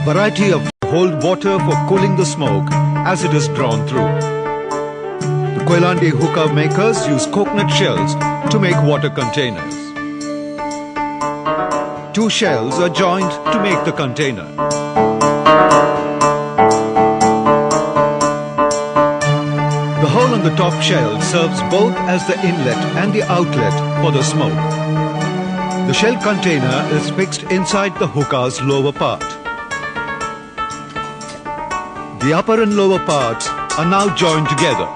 variety of hold water for cooling the smoke as it is drawn through. The Koilandi hookah makers use coconut shells to make water containers. 2 shells are joined to make the container. The hole on the top shell serves both as the inlet and the outlet for the smoke. The shell container is fixed inside the hookah's lower part. The upper and lower parts are now joined together.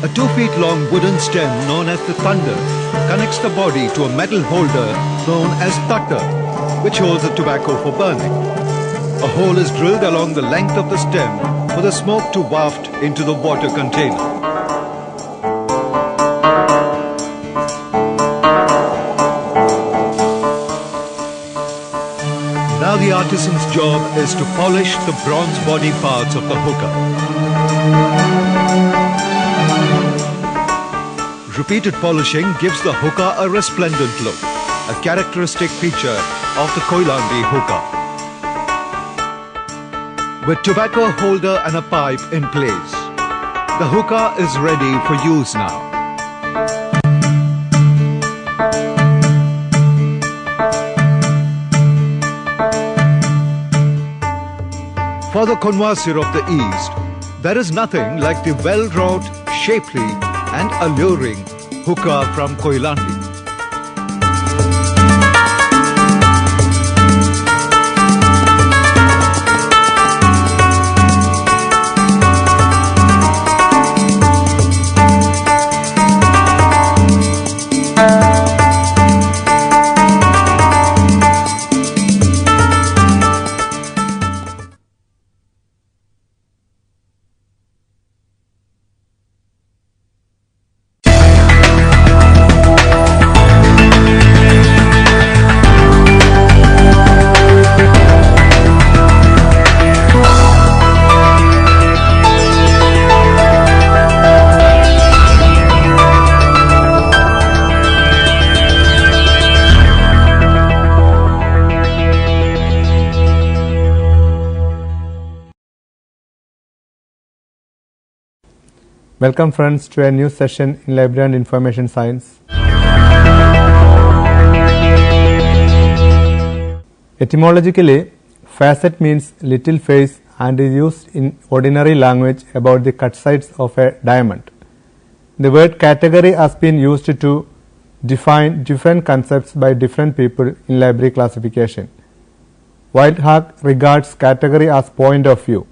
A 2 feet long wooden stem known as the thunder connects the body to a metal holder known as tutter, which holds the tobacco for burning. A hole is drilled along the length of the stem for the smoke to waft into the water container. Now the artisan's job is to polish the bronze body parts of the hookah. Repeated polishing gives the hookah a resplendent look, a characteristic feature of the Koilandi hookah. With tobacco holder and a pipe in place, the hookah is ready for use now. For the connoisseur of the East, there is nothing like the well-wrought, shapely and alluring hookah from Koilandi. Welcome friends to a new session in Library and Information Science. Etymologically, facet means little face and is used in ordinary language about the cut sides of a diamond. The word category has been used to define different concepts by different people in library classification. Whitehawk regards category as point of view.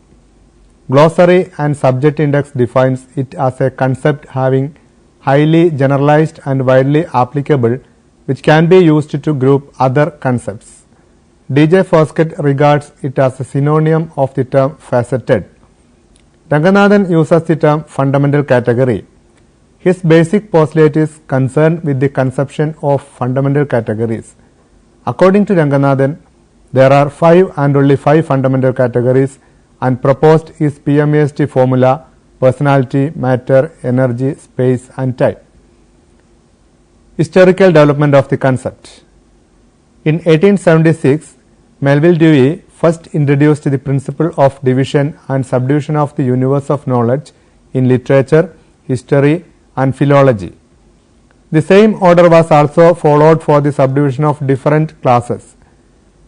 Glossary and subject index defines it as a concept having highly generalized and widely applicable, which can be used to group other concepts. D.J. Foskett regards it as a synonym of the term faceted. Ranganathan uses the term fundamental category. His basic postulate is concerned with the conception of fundamental categories. According to Ranganathan, there are 5 and only 5 fundamental categories, and proposed is PMAST formula: personality, matter, energy, space and time. Historical development of the concept. In 1876, Melville Dewey first introduced the principle of division and subdivision of the universe of knowledge in literature, history and philology. The same order was also followed for the subdivision of different classes.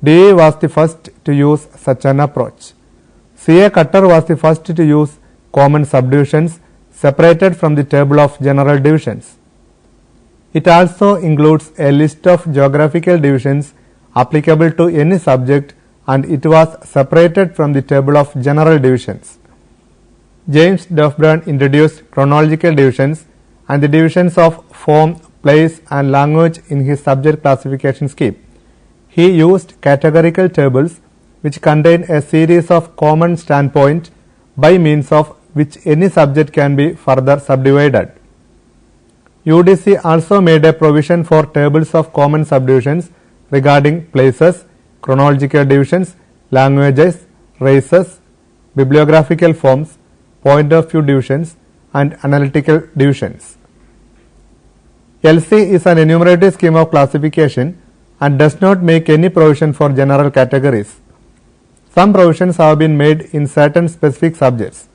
Dewey was the first to use such an approach. C.A. Cutter was the first to use common subdivisions separated from the table of general divisions. It also includes a list of geographical divisions applicable to any subject, and it was separated from the table of general divisions. James Dufferin introduced chronological divisions and the divisions of form, place and language in his subject classification scheme. He used categorical tables which contain a series of common standpoints by means of which any subject can be further subdivided. UDC also made a provision for tables of common subdivisions regarding places, chronological divisions, languages, races, bibliographical forms, point of view divisions, and analytical divisions. LC is an enumerative scheme of classification and does not make any provision for general categories. Some provisions have been made in certain specific subjects.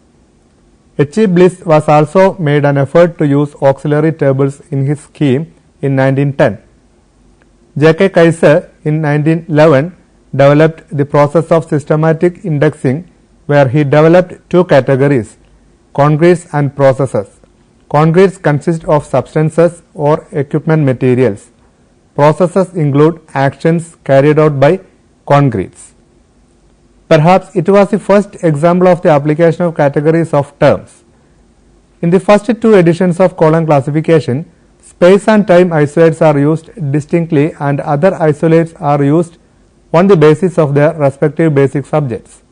H.E. Bliss was also made an effort to use auxiliary tables in his scheme in 1910. J.K. Kaiser in 1911 developed the process of systematic indexing, where he developed two categories, concretes and processes. Concretes consist of substances or equipment materials. Processes include actions carried out by concretes. Perhaps it was the first example of the application of categories of terms. In the first two editions of column classification, space and time isolates are used distinctly and other isolates are used on the basis of their respective basic subjects.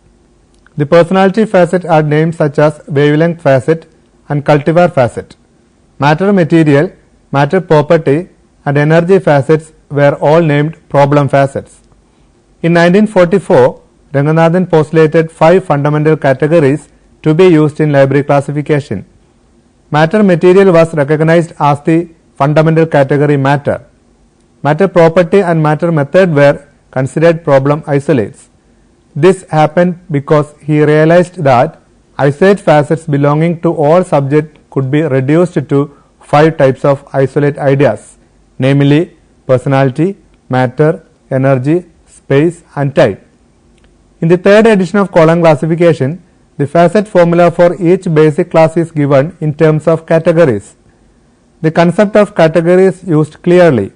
The personality facet had names such as wavelength facet and cultivar facet. Matter material, matter property, and energy facets were all named problem facets. In 1944, Ranganathan postulated 5 fundamental categories to be used in library classification. Matter material was recognized as the fundamental category matter. Matter property and matter method were considered problem isolates. This happened because he realized that isolate facets belonging to all subjects could be reduced to 5 types of isolate ideas, namely personality, matter, energy, space, and time. In the third edition of column classification, the facet formula for each basic class is given in terms of categories. The concept of categories used clearly.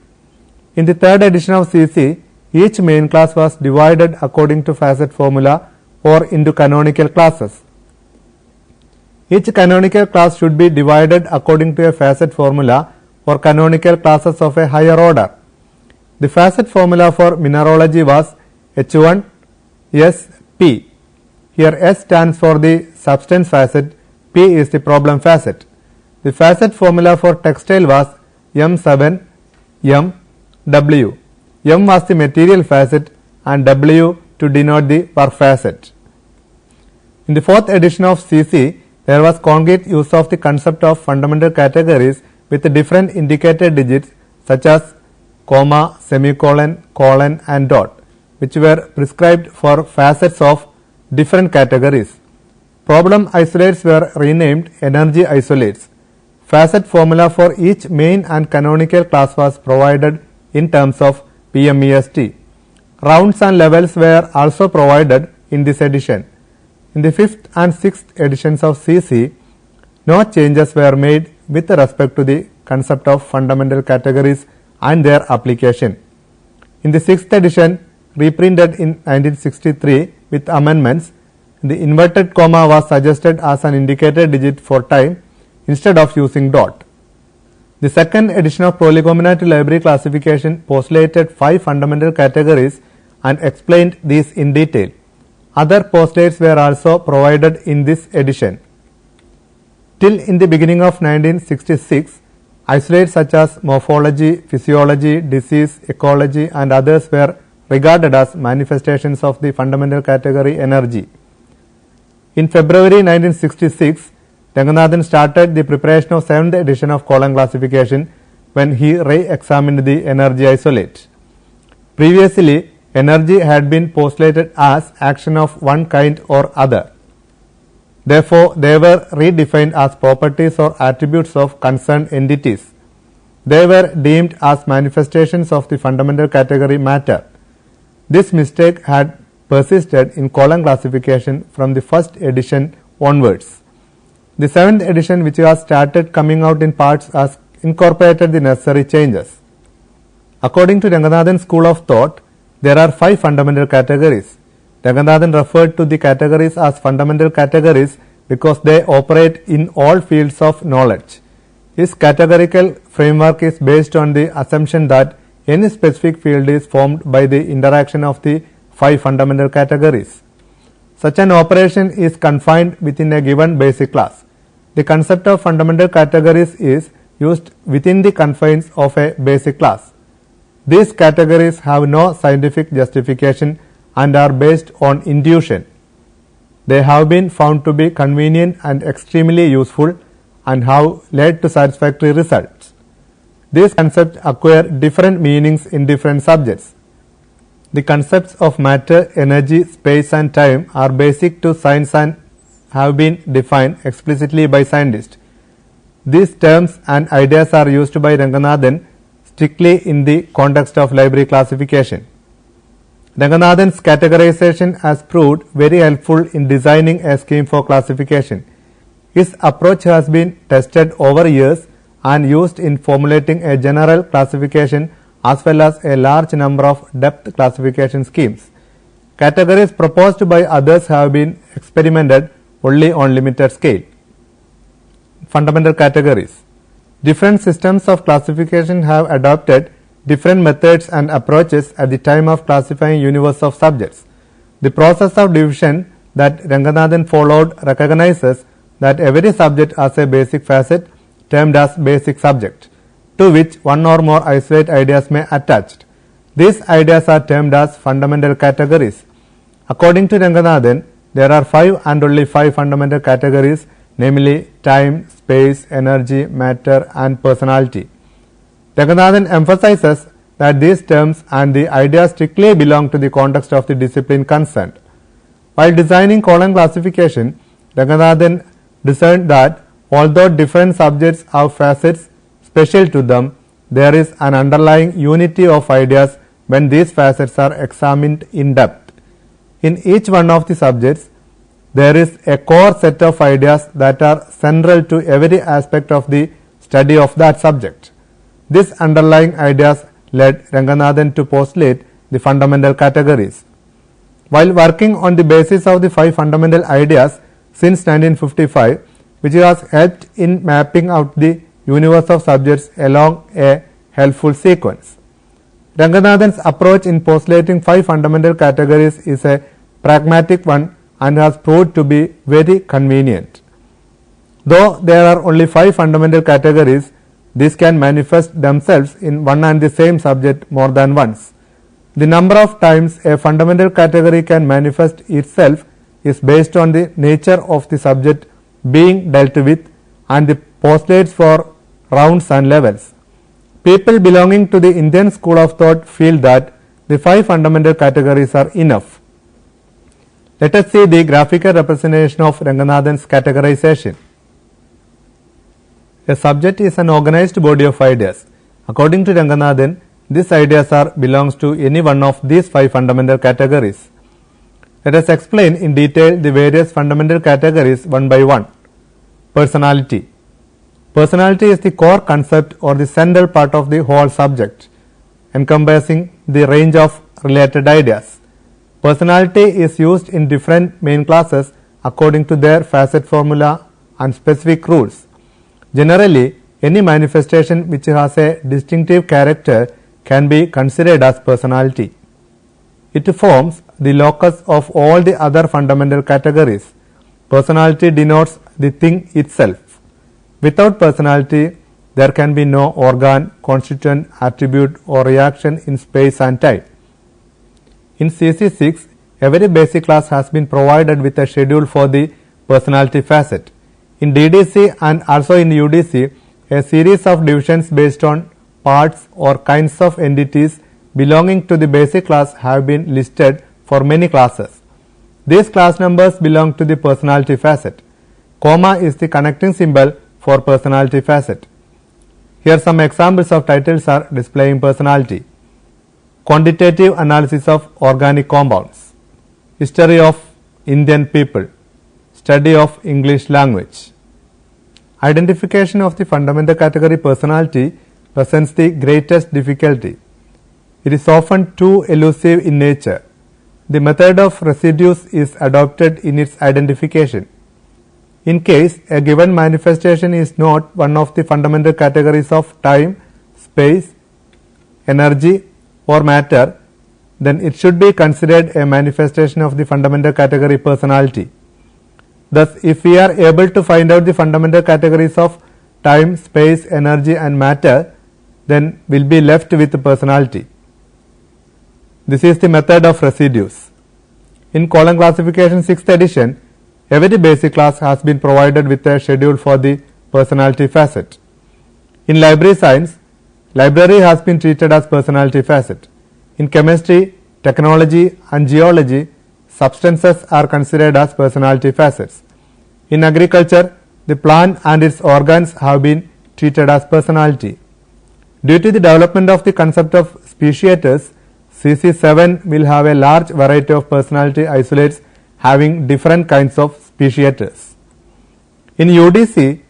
In the third edition of CC, each main class was divided according to facet formula or into canonical classes. Each canonical class should be divided according to a facet formula or canonical classes of a higher order. The facet formula for mineralogy was H1 S P. Here S stands for the substance facet, P is the problem facet. The facet formula for textile was M7 M W. M was the material facet and W to denote the work facet. In the fourth edition of CC, there was concrete use of the concept of fundamental categories with different indicator digits such as comma, semicolon, colon, and dot, which were prescribed for facets of different categories. Problem isolates were renamed energy isolates. Facet formula for each main and canonical class was provided in terms of PMEST. Rounds and levels were also provided in this edition. In the 5th and 6th editions of CC, no changes were made with respect to the concept of fundamental categories and their application. In the 6th edition, reprinted in 1963 with amendments, the inverted comma was suggested as an indicator digit for time instead of using dot. The second edition of Prolegomena library classification postulated 5 fundamental categories and explained these in detail. Other postulates were also provided in this edition. Till in the beginning of 1966, isolates such as morphology, physiology, disease, ecology, and others were regarded as manifestations of the fundamental category energy. In February 1966, Ranganathan started the preparation of 7th edition of column classification when he re-examined the energy isolate. Previously, energy had been postulated as action of one kind or other. Therefore, they were redefined as properties or attributes of concerned entities. They were deemed as manifestations of the fundamental category matter. This mistake had persisted in column classification from the first edition onwards. The 7th edition, which was started coming out in parts, has incorporated the necessary changes. According to Ranganathan's school of thought, there are 5 fundamental categories. Ranganathan referred to the categories as fundamental categories because they operate in all fields of knowledge. His categorical framework is based on the assumption that any specific field is formed by the interaction of the 5 fundamental categories. Such an operation is confined within a given basic class. The concept of fundamental categories is used within the confines of a basic class. These categories have no scientific justification and are based on intuition. They have been found to be convenient and extremely useful and have led to satisfactory results. These concepts acquire different meanings in different subjects. The concepts of matter, energy, space and time are basic to science and have been defined explicitly by scientists. These terms and ideas are used by Ranganathan strictly in the context of library classification. Ranganathan's categorization has proved very helpful in designing a scheme for classification. His approach has been tested over years and used in formulating a general classification as well as a large number of depth classification schemes. Categories proposed by others have been experimented only on limited scale. Fundamental categories. Different systems of classification have adopted different methods and approaches at the time of classifying universe of subjects. The process of division that Ranganathan followed recognizes that every subject has a basic facet termed as basic subject, to which one or more isolate ideas may attach. These ideas are termed as fundamental categories. According to Ranganathan, there are 5 and only 5 fundamental categories, namely time, space, energy, matter and personality. Ranganathan emphasizes that these terms and the ideas strictly belong to the context of the discipline concerned. While designing column classification, Ranganathan discerned that although different subjects have facets special to them, there is an underlying unity of ideas when these facets are examined in depth. In each one of the subjects, there is a core set of ideas that are central to every aspect of the study of that subject. These underlying ideas led Ranganathan to postulate the fundamental categories. While working on the basis of the 5 fundamental ideas since 1955, which has helped in mapping out the universe of subjects along a helpful sequence. Ranganathan's approach in postulating 5 fundamental categories is a pragmatic one and has proved to be very convenient. Though there are only 5 fundamental categories, these can manifest themselves in one and the same subject more than once. The number of times a fundamental category can manifest itself is based on the nature of the subject being dealt with and the postulates for rounds and levels. People belonging to the Indian school of thought feel that the 5 fundamental categories are enough. Let us see the graphical representation of Ranganathan's categorization. A subject is an organized body of ideas. According to Ranganathan, these ideas belongs to any one of these 5 fundamental categories. Let us explain in detail the various fundamental categories one by one. Personality. Personality is the core concept or the central part of the whole subject, encompassing the range of related ideas. Personality is used in different main classes according to their facet formula and specific rules. Generally, any manifestation which has a distinctive character can be considered as personality. It forms the locus of all the other fundamental categories. Personality denotes the thing itself. Without personality, there can be no organ, constituent, attribute or reaction in space and time. In CC6, every basic class has been provided with a schedule for the personality facet. In DDC and also in UDC, a series of divisions based on parts or kinds of entities belonging to the basic class have been listed for many classes. These class numbers belong to the personality facet. Comma is the connecting symbol for personality facet. Here some examples of titles are displaying personality. Quantitative analysis of organic compounds. History of Indian people. Study of English language. Identification of the fundamental category personality presents the greatest difficulty. It is often too elusive in nature. The method of residues is adopted in its identification. In case a given manifestation is not one of the fundamental categories of time, space, energy or matter, then it should be considered a manifestation of the fundamental category personality. Thus, if we are able to find out the fundamental categories of time, space, energy and matter, then we will be left with the personality. This is the method of residues. In column classification 6th edition, Every basic class has been provided with a schedule for the personality facet. In library science, library has been treated as personality facet. In chemistry, technology and geology, substances are considered as personality facets. In agriculture, the plant and its organs have been treated as personality. Due to the development of the concept of speciators, CC7 will have a large variety of personality isolates having different kinds of speciators. In UDC,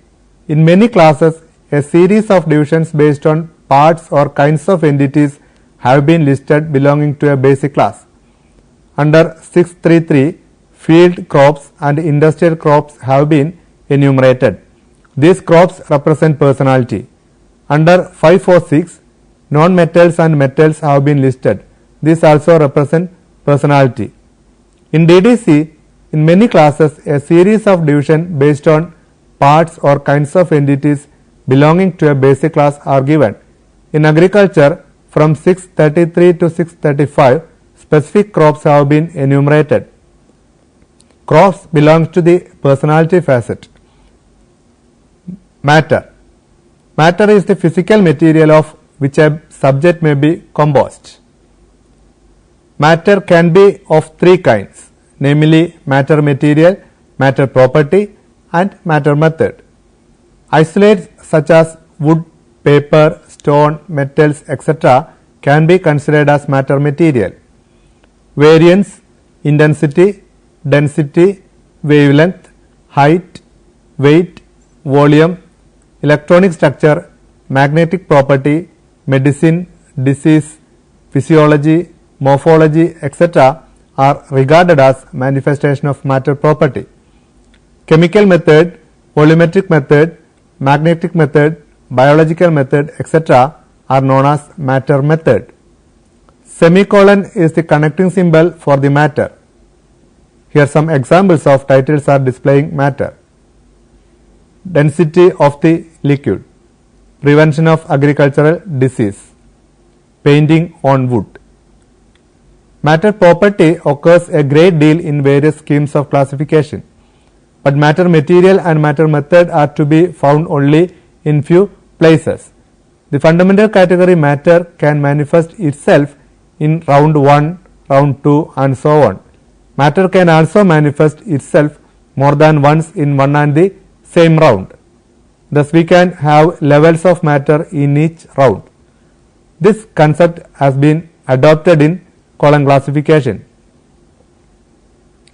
in many classes, a series of divisions based on parts or kinds of entities have been listed belonging to a basic class. Under 633, field crops and industrial crops have been enumerated. These crops represent personality. Under 546, non-metals and metals have been listed. These also represent personality. In DDC, in many classes, a series of division based on parts or kinds of entities belonging to a basic class are given. In agriculture, from 633 to 635, specific crops have been enumerated. Crops belong to the personality facet. Matter. Matter is the physical material of which a subject may be composed. Matter can be of three kinds, namely matter material, matter property and matter method. Isolates such as wood, paper, stone, metals, etc. can be considered as matter material. Variance, intensity, density, wavelength, height, weight, volume, electronic structure, magnetic property, medicine, disease, physiology, morphology, etc. are regarded as manifestation of matter property. Chemical method, volumetric method, magnetic method, biological method, etc. are known as matter method. Semicolon is the connecting symbol for the matter. Here some examples of titles are displaying matter. Density of the liquid, prevention of agricultural disease, painting on wood. Matter property occurs a great deal in various schemes of classification, but matter material and matter method are to be found only in few places. The fundamental category matter can manifest itself in round 1, round 2 and so on. Matter can also manifest itself more than once in one and the same round. Thus we can have levels of matter in each round. This concept has been adopted in column classification.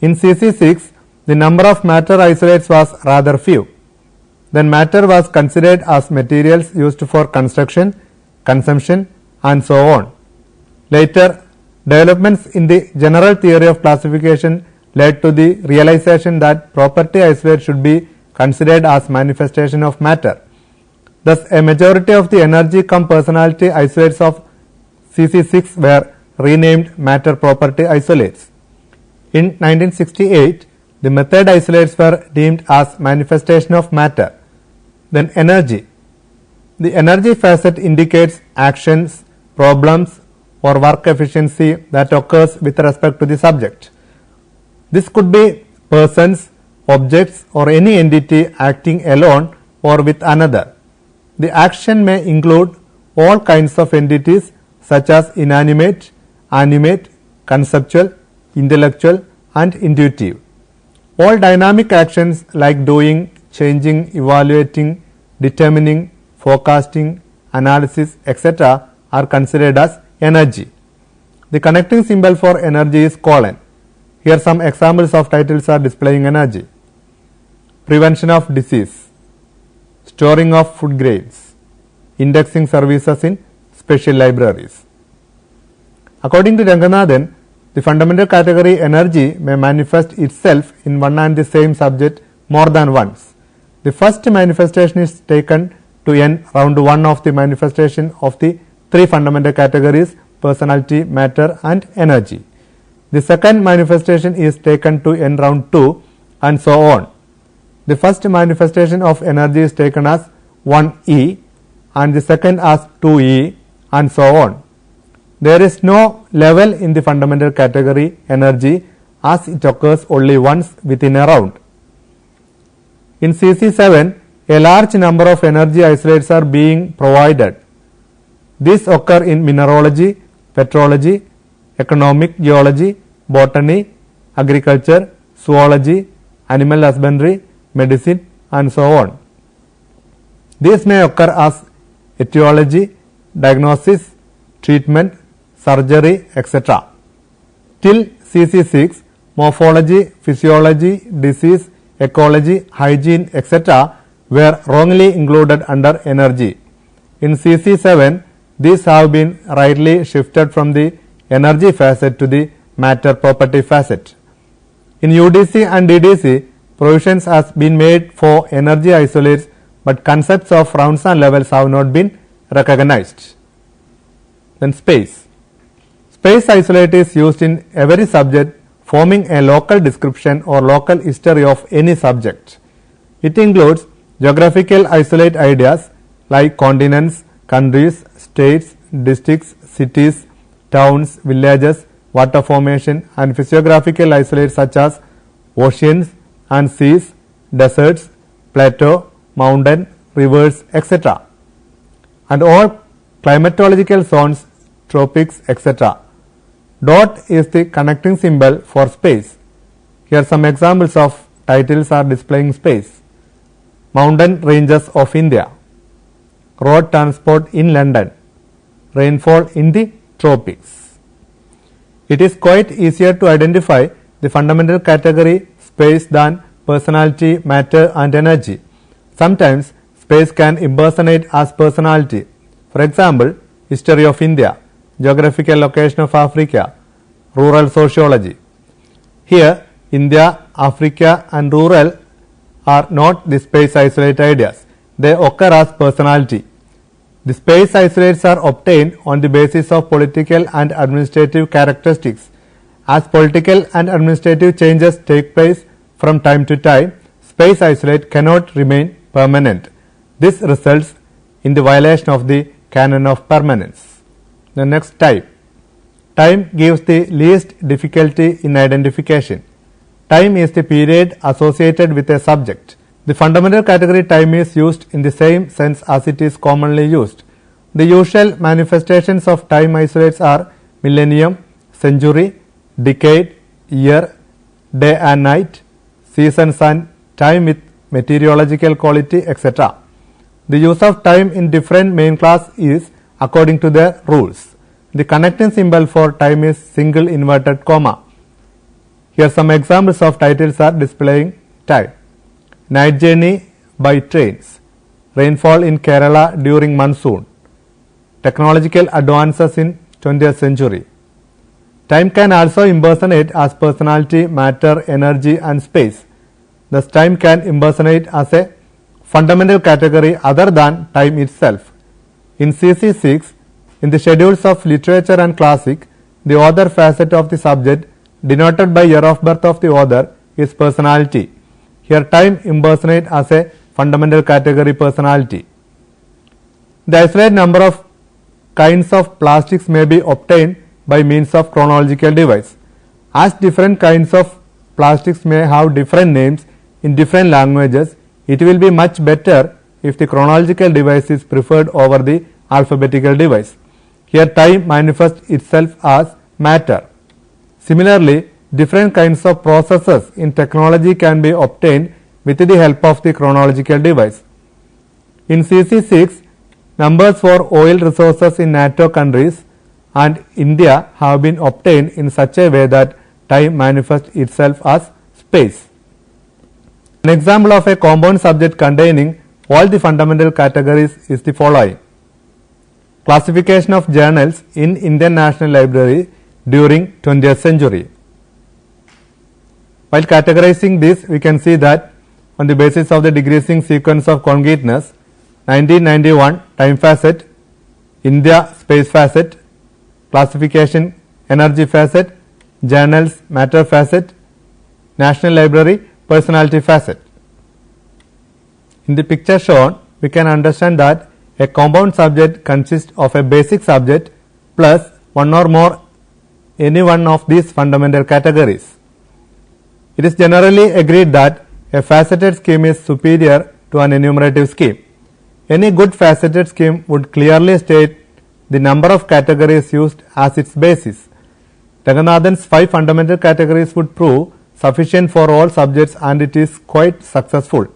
In CC6, the number of matter isolates was rather few. Then matter was considered as materials used for construction, consumption and so on. Later, developments in the general theory of classification led to the realization that property isolates should be considered as manifestation of matter. Thus, a majority of the energy cum personality isolates of CC6 were renamed matter property isolates. In 1968, the method isolates were deemed as manifestation of matter. Then energy. The energy facet indicates actions, problems or work efficiency that occurs with respect to the subject. This could be persons, objects or any entity acting alone or with another. The action may include all kinds of entities such as inanimate, animate, conceptual, intellectual and intuitive. All dynamic actions like doing, changing, evaluating, determining, forecasting, analysis, etc. are considered as energy. The connecting symbol for energy is colon. Here some examples of titles are displaying energy. Prevention of disease, storing of food grains, indexing services in special libraries. According to Ranganathan, the fundamental category energy may manifest itself in one and the same subject more than once. The first manifestation is taken to end round 1 of the manifestation of the three fundamental categories personality, matter and energy. The second manifestation is taken to end round 2 and so on. The first manifestation of energy is taken as 1E and the second as 2E and so on. There is no level in the fundamental category energy as it occurs only once within a round. In CC7, a large number of energy isolates are being provided. These occur in mineralogy, petrology, economic geology, botany, agriculture, zoology, animal husbandry, medicine, and so on. These may occur as etiology, diagnosis, treatment, surgery, etc. Till CC6, morphology, physiology, disease, ecology, hygiene, etc. were wrongly included under energy. In CC7, these have been rightly shifted from the energy facet to the matter property facet. In UDC and DDC, provisions has been made for energy isolates, but concepts of rounds and levels have not been recognized. Then space. Space isolate is used in every subject forming a local description or local history of any subject. It includes geographical isolate ideas like continents, countries, states, districts, cities, towns, villages, water formation, and physiographical isolates such as oceans and seas, deserts, plateau, mountain, rivers, etc. and all climatological zones, tropics, etc. Dot is the connecting symbol for space. Here some examples of titles are displaying space. Mountain ranges of India, road transport in London, rainfall in the tropics. It is quite easier to identify the fundamental category space than personality, matter and energy. Sometimes space can impersonate as personality. For example, history of India, geographical location of Africa, rural sociology. Here, India, Africa and rural are not the space isolate ideas. They occur as personality. The space isolates are obtained on the basis of political and administrative characteristics. As political and administrative changes take place from time to time, space isolate cannot remain permanent. This results in the violation of the canon of permanence. The next type. Time gives the least difficulty in identification. Time is the period associated with a subject. The fundamental category time is used in the same sense as it is commonly used. The usual manifestations of time isolates are millennium, century, decade, year, day and night, seasons and time with meteorological quality, etc. The use of time in different main class is according to their rules. The connecting symbol for time is single inverted comma. Here some examples of titles are displaying time. Night journey by trains, rainfall in Kerala during monsoon, technological advances in 20th century. Time can also impersonate as personality, matter, energy and space. Thus time can impersonate as a fundamental category other than time itself. In CC6, in the schedules of literature and classic, the author facet of the subject denoted by year of birth of the author is personality. Here time impersonate as a fundamental category personality. The isolate number of kinds of plastics may be obtained by means of chronological device. As different kinds of plastics may have different names in different languages, it will be much better if the chronological device is preferred over the alphabetical device. Here time manifests itself as matter. Similarly, different kinds of processes in technology can be obtained with the help of the chronological device. In CC6, numbers for oil resources in NATO countries and India have been obtained in such a way that time manifests itself as space. An example of a compound subject containing all the fundamental categories is the following. Classification of journals in Indian National Library during 20th century. While categorizing this, we can see that on the basis of the decreasing sequence of concreteness, 1991 time facet, India space facet, classification energy facet, journals matter facet, National Library personality facet. In the picture shown, we can understand that a compound subject consists of a basic subject plus one or more any one of these fundamental categories. It is generally agreed that a faceted scheme is superior to an enumerative scheme. Any good faceted scheme would clearly state the number of categories used as its basis. Ranganathan's 5 fundamental categories would prove sufficient for all subjects, and it is quite successful.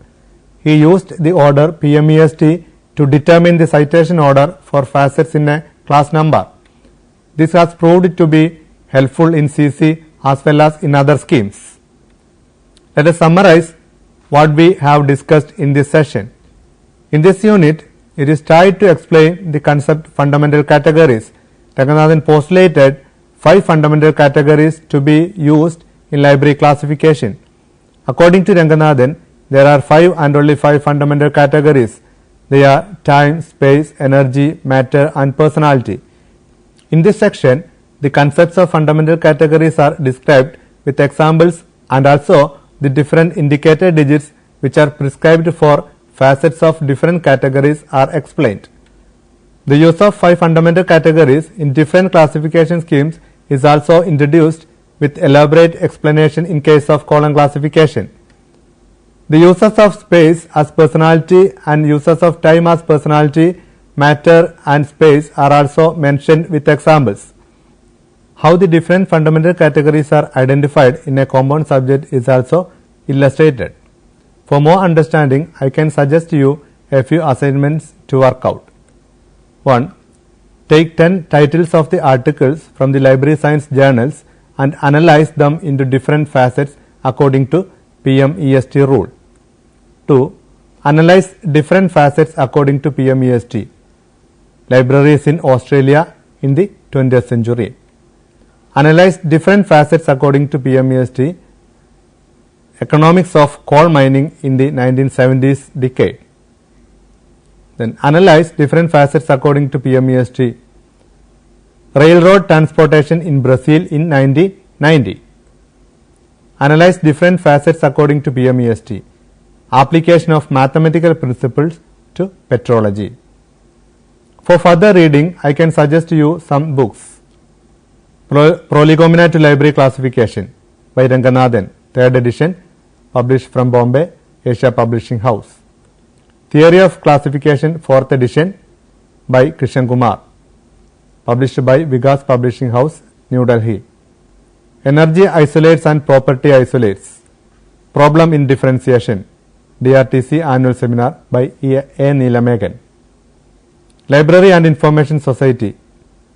He used the order PMEST to determine the citation order for facets in a class number. This has proved to be helpful in CC as well as in other schemes. Let us summarize what we have discussed in this session. In this unit, it is tried to explain the concept fundamental categories. Ranganathan postulated 5 fundamental categories to be used in library classification. According to Ranganathan, there are 5 and only 5 fundamental categories. They are time, space, energy, matter and personality. In this section, the concepts of fundamental categories are described with examples, and also the different indicator digits which are prescribed for facets of different categories are explained. The use of 5 fundamental categories in different classification schemes is also introduced with elaborate explanation in case of column classification. The uses of space as personality and uses of time as personality, matter and space are also mentioned with examples. How the different fundamental categories are identified in a compound subject is also illustrated. For more understanding, I can suggest you a few assignments to work out. 1. Take 10 titles of the articles from the library science journals and analyze them into different facets according to PMEST rule. 2. Analyze different facets according to PMEST. Libraries in Australia in the 20th century. Analyze different facets according to PMEST. Economics of coal mining in the 1970s decade. Then analyze different facets according to PMEST. Railroad transportation in Brazil in 1990. Analyze different facets according to PMEST. Application of mathematical principles to petrology. For further reading, I can suggest you some books. Prolegomena to Library Classification by Ranganathan, 3rd edition, published from Bombay, Asia Publishing House. Theory of Classification, 4th edition, by Krishan Kumar, published by Vikas Publishing House, New Delhi. Energy Isolates and Property Isolates, Problem in Differentiation, DRTC Annual Seminar by A. Neelamegan. Library and Information Society,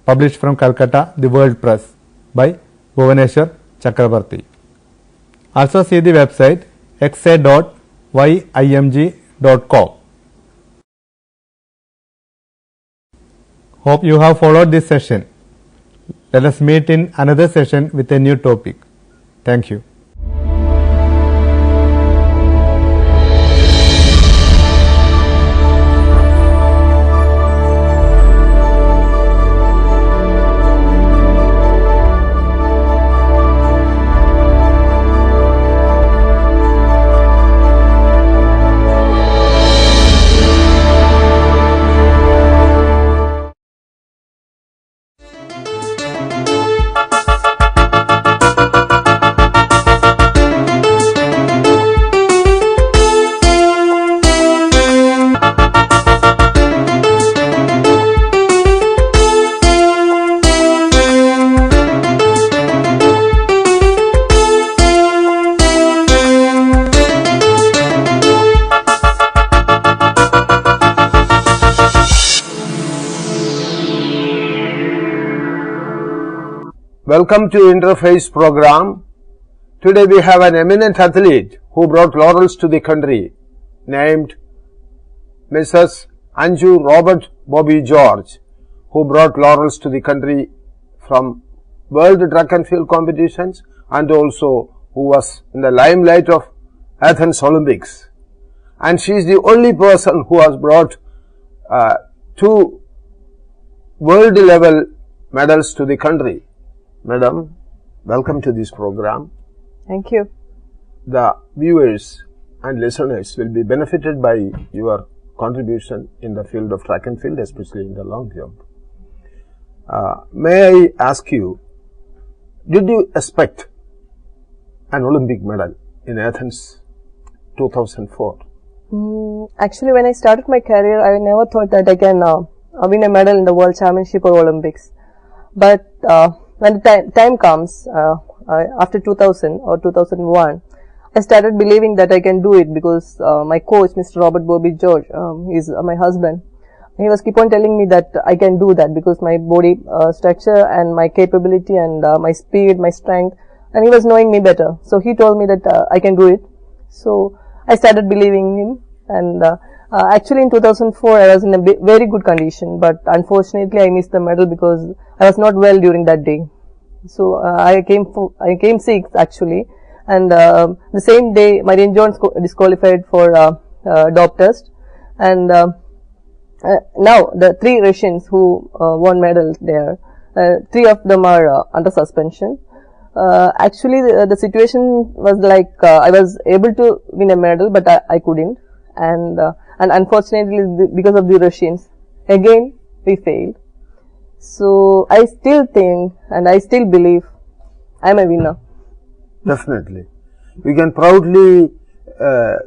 published from Calcutta, The World Press, by Bhuvaneshwar Chakrabarti. Also see the website xa.yimg.com. Hope you have followed this session. Let us meet in another session with a new topic. Thank you. Welcome to Interface program. Today we have an eminent athlete who brought laurels to the country, named Mrs. Anju Robert Bobby George, who brought laurels to the country from World Track and Field competitions and also who was in the limelight of Athens Olympics. And she is the only person who has brought 2 world level medals to the country. Madam, welcome to this program. Thank you. The viewers and listeners will be benefited by your contribution in the field of track and field, especially in the long jump. May I ask you, did you expect an Olympic medal in Athens 2004? Actually, when I started my career, I never thought that I can win a medal in the World Championship or Olympics. But when the time comes, after 2000 or 2001, I started believing that I can do it because my coach, Mr. Robert Bobby George, is my husband. He was keep on telling me that I can do that because my body structure and my capability and my speed, my strength, and he was knowing me better. So he told me that I can do it. So I started believing him, and actually in 2004 I was in a very good condition, but unfortunately I missed the medal because I was not well during that day. So I came sixth actually, and the same day Marian Jones disqualified for dope test, and now the three Russians who won medals there, three of them are under suspension. Actually, the situation was like I was able to win a medal, but I couldn't, and unfortunately because of the Russians, again we failed. So I still think and I still believe I am a winner. Definitely, we can proudly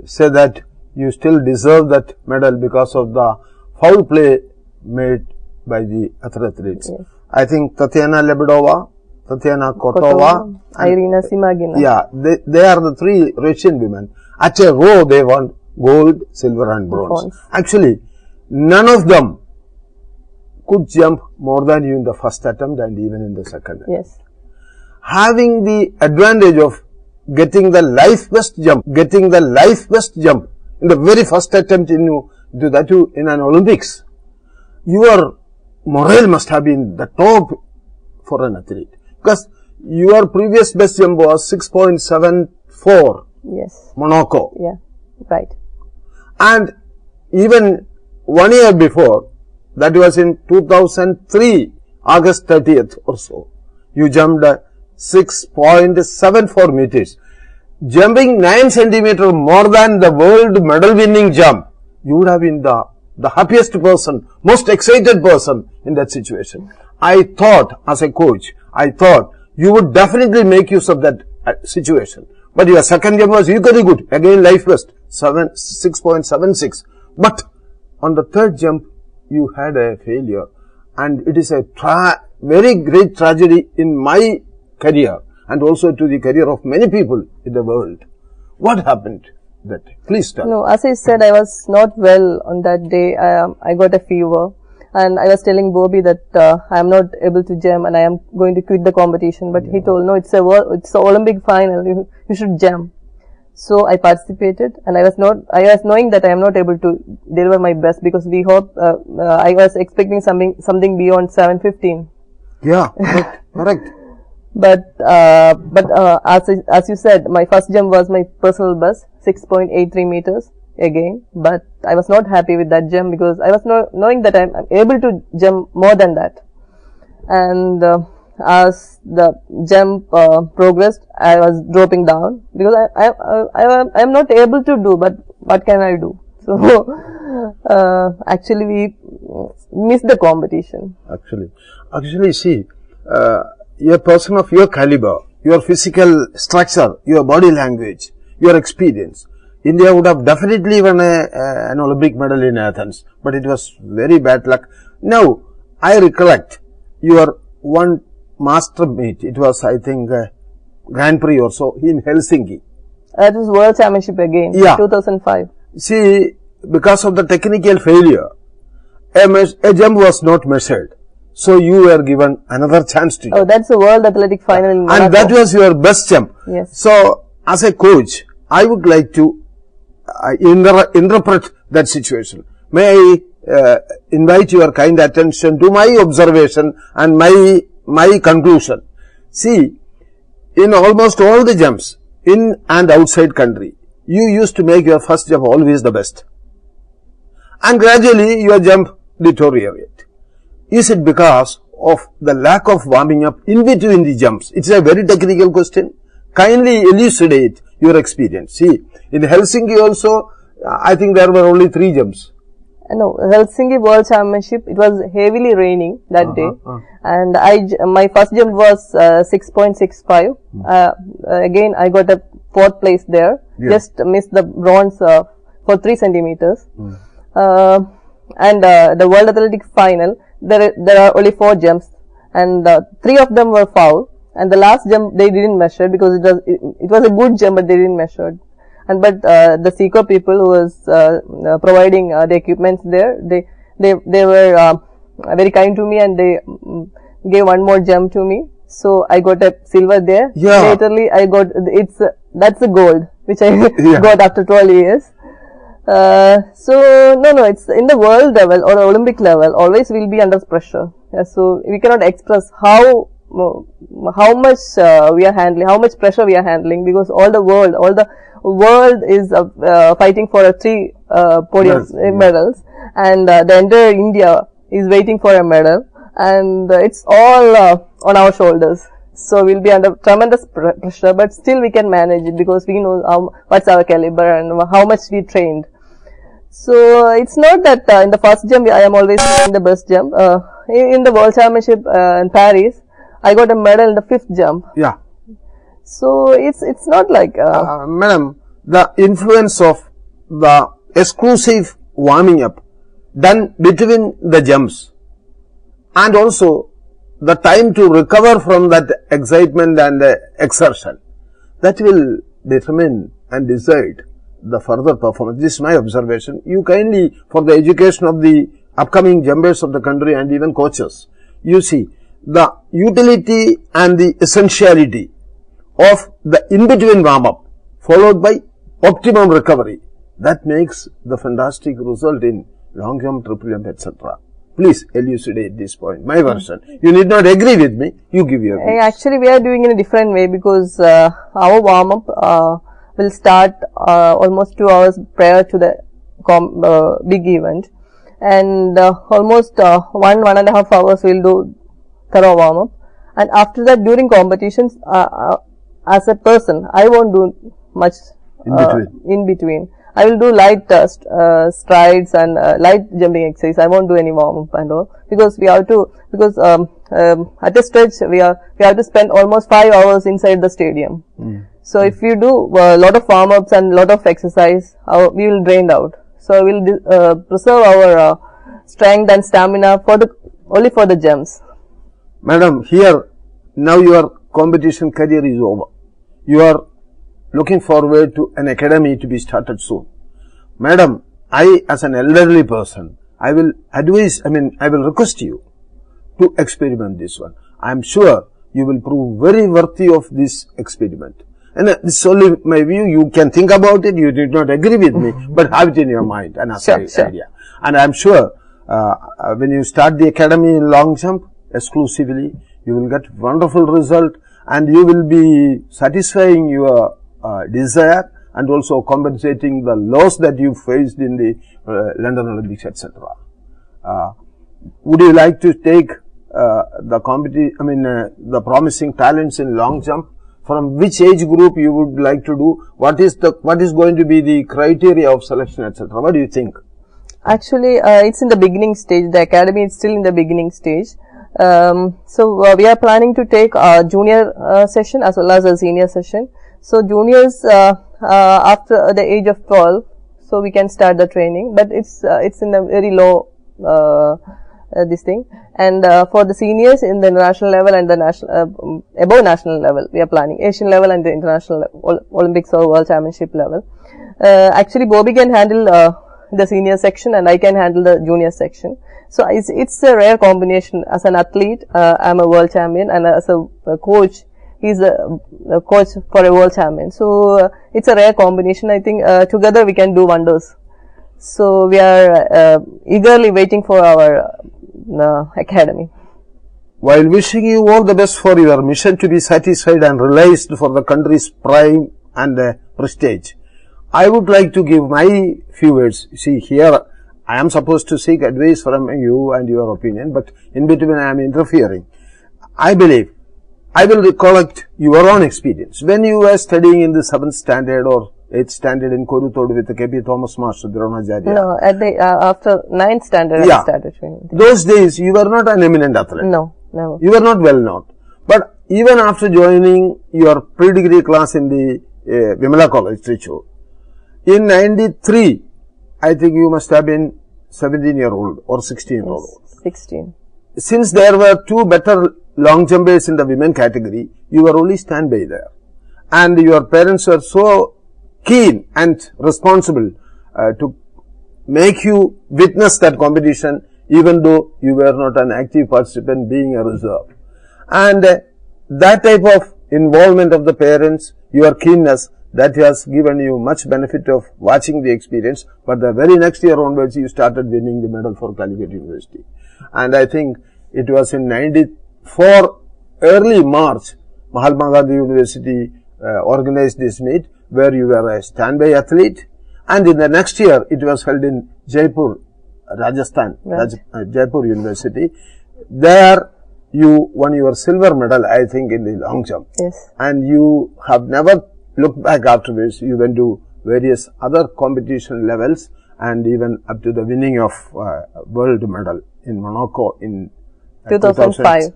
say that you still deserve that medal because of the foul play made by the other athletes. Yes. I think Tatiana Lebedova, Tatiana Kotova, Irina Simagina. Yeah, they are the three Russian women. At a row, they won gold, silver and bronze. Actually, none of them could jump more than you in the first attempt and even in the second. Yes. Having the advantage of getting the life best jump, in the very first attempt in an Olympics, your morale must have been the top for an athlete. Because your previous best jump was 6.74. Yes. Monaco. Yeah. Right. And even 1 year before, that was in 2003, August 30th or so, you jumped 6.74 meters. Jumping 9 centimeters more than the world medal winning jump, you would have been the happiest person, most excited person in that situation. I thought, as a coach, you would definitely make use of that situation. But your second jump was equally good. Again, life best, 6.76. But on the third jump, you had a failure. And it is a very great tragedy in my career and also to the career of many people in the world. What happened that day? Please tell. No, as I said, I was not well on that day. I got a fever. And I was telling Bobby that I am not able to jump and I am going to quit the competition. But he told, no, it's an Olympic final. You should jump. So I participated, and I was knowing that I am not able to deliver my best because I was expecting something beyond 7:15. Yeah, correct. But as you said, my first jump was my personal best, 6.83 meters. Again, but I was not happy with that jump because I was knowing that I'm able to jump more than that. And as the jump progressed, I was dropping down because I am not able to do. But what can I do? So actually, we missed the competition. Actually, see, a person of your caliber, your physical structure, your body language, your experience, India would have definitely won an Olympic medal in Athens, but it was very bad luck. Now, I recollect your one master meet. It was, I think, Grand Prix or so in Helsinki. That was World Championship again, yeah. 2005. See, because of the technical failure, a jump was not measured. So you were given another chance to jump. Oh, that's the World Athletic Final in Monaco. And that was your best jump. Yes. So, as a coach, I would like to interpret that situation. May I invite your kind attention to my observation and my conclusion. See, in almost all the jumps, in and outside country, you used to make your first jump always the best. And gradually your jump deteriorate. Is it because of the lack of warming up in between the jumps? It's a very technical question. Kindly elucidate your experience. See, in Helsinki also, I think there were only 3 jumps. No, Helsinki World Championship, it was heavily raining that day. And my first jump was 6.65. Again, I got a 4th place there. Yeah. Just missed the bronze for 3 centimeters. And the World Athletic Final, there are only 4 jumps, and 3 of them were foul. And the last jump they didn't measure because it was a good jump, but they didn't measure. And but the SECO people who was providing the equipments there, they were very kind to me, and they gave one more jump to me. So I got a silver there. Yeah. Laterly I got that's a gold which I got after 12 years. So no, it's in the world level or Olympic level, always will be under pressure. So we cannot express how much we are handling, how much pressure we are handling, because all the world is fighting for 3 podiums, medals, and the entire India is waiting for a medal, and it's all on our shoulders. So we'll be under tremendous pressure, but still we can manage it because we know what's our caliber and how much we trained. So it's not that in the first jump I am always in the best jump. In the World Championship in Paris, I got a medal in the 5th jump. Yeah. So it's not like madam, the influence of the exclusive warming up done between the jumps, and also the time to recover from that excitement and exertion, that will determine and decide the further performance. This is my observation. You kindly, for the education of the upcoming jumpers of the country and even coaches, you see the utility and the essentiality of the in-between warm-up followed by optimum recovery. That makes the fantastic result in long jump, triple jump, etc. Please elucidate this point. My version. You need not agree with me. You give your views. Actually, we are doing in a different way, because our warm-up will start almost 2 hours prior to the big event, and almost 1.5 hours we'll do thorough warm-up, and after that during competitions, as a person I won't do much in between. I will do light strides and light jumping exercise. I won't do any warm-up and all, because we have to, because at a stretch we have to spend almost 5 hours inside the stadium. So if you do a lot of warm-ups and lot of exercise, we will drain out. So we will preserve our strength and stamina only for the jumps. Madam, here now your competition career is over. You are looking forward to an academy to be started soon. Madam, I as an elderly person, I will advise, I will request you to experiment this one. I am sure you will prove very worthy of this experiment. And this is only my view. You can think about it. You did not agree with me, but have it in your mind and as an idea. And I am sure when you start the academy in long jump exclusively, you will get wonderful result, and you will be satisfying your desire and also compensating the loss that you faced in the London Olympics, etc. Would you like to take the promising talents in long jump? From which age group you would like to do? What is going to be the criteria of selection, etc.? What do you think? Actually, it's in the beginning stage. The academy is still in the beginning stage. So we are planning to take a junior session as well as a senior session. So juniors after the age of 12, so we can start the training, but it's in a very low this thing. And for the seniors in the national level and the national above national level, we are planning Asian level and the international level, Olympics or World Championship level. Actually, Bobby can handle the senior section and I can handle the junior section. So it's a rare combination. As an athlete, I'm a world champion, and as a coach, he's a coach for a world champion. So it's a rare combination. I think together we can do wonders. So we are eagerly waiting for our academy. While wishing you all the best for your mission to be satisfied and realized for the country's pride and prestige, I would like to give my few words. See, here I am supposed to seek advice from you and your opinion, but in between I am interfering. I believe I will recollect your own experience. When you were studying in the 7th standard or 8th standard in Korutodu with the K.P. Thomas Master, Dronacharya. No, at the after 9th standard I started training. Those days you were not an eminent athlete. No, never. You were not well known. But even after joining your pre-degree class in the Vimala College, Trichur. In 93, I think you must have been 17-year-old or 16-year-old. Yes, 16. Since there were two better long jumpers in the women category, you were only standby there. And your parents were so keen and responsible to make you witness that competition, even though you were not an active participant, being a reserve. And that type of involvement of the parents, your keenness, that has given you much benefit of watching the experience. But the very next year onwards, you started winning the medal for Calicut University. And I think it was in 94, early March, Mahatma Gandhi University organized this meet where you were a standby athlete. And in the next year, it was held in Jaipur, Rajasthan, Right. Jaipur University. There you won your silver medal, I think, in the long jump. Yes. And you have never looked back afterwards. You went to various other competition levels and even up to the winning of world medal in Monaco in 2005.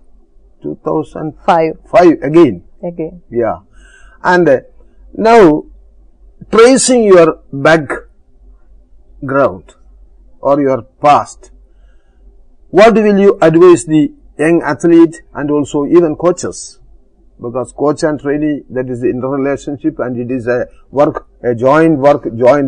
2005 again. Again. Yeah. And now tracing your background or your past, what will you advise the young athlete and also even coaches? Because coach and trainee, that is the interrelationship and it is a joint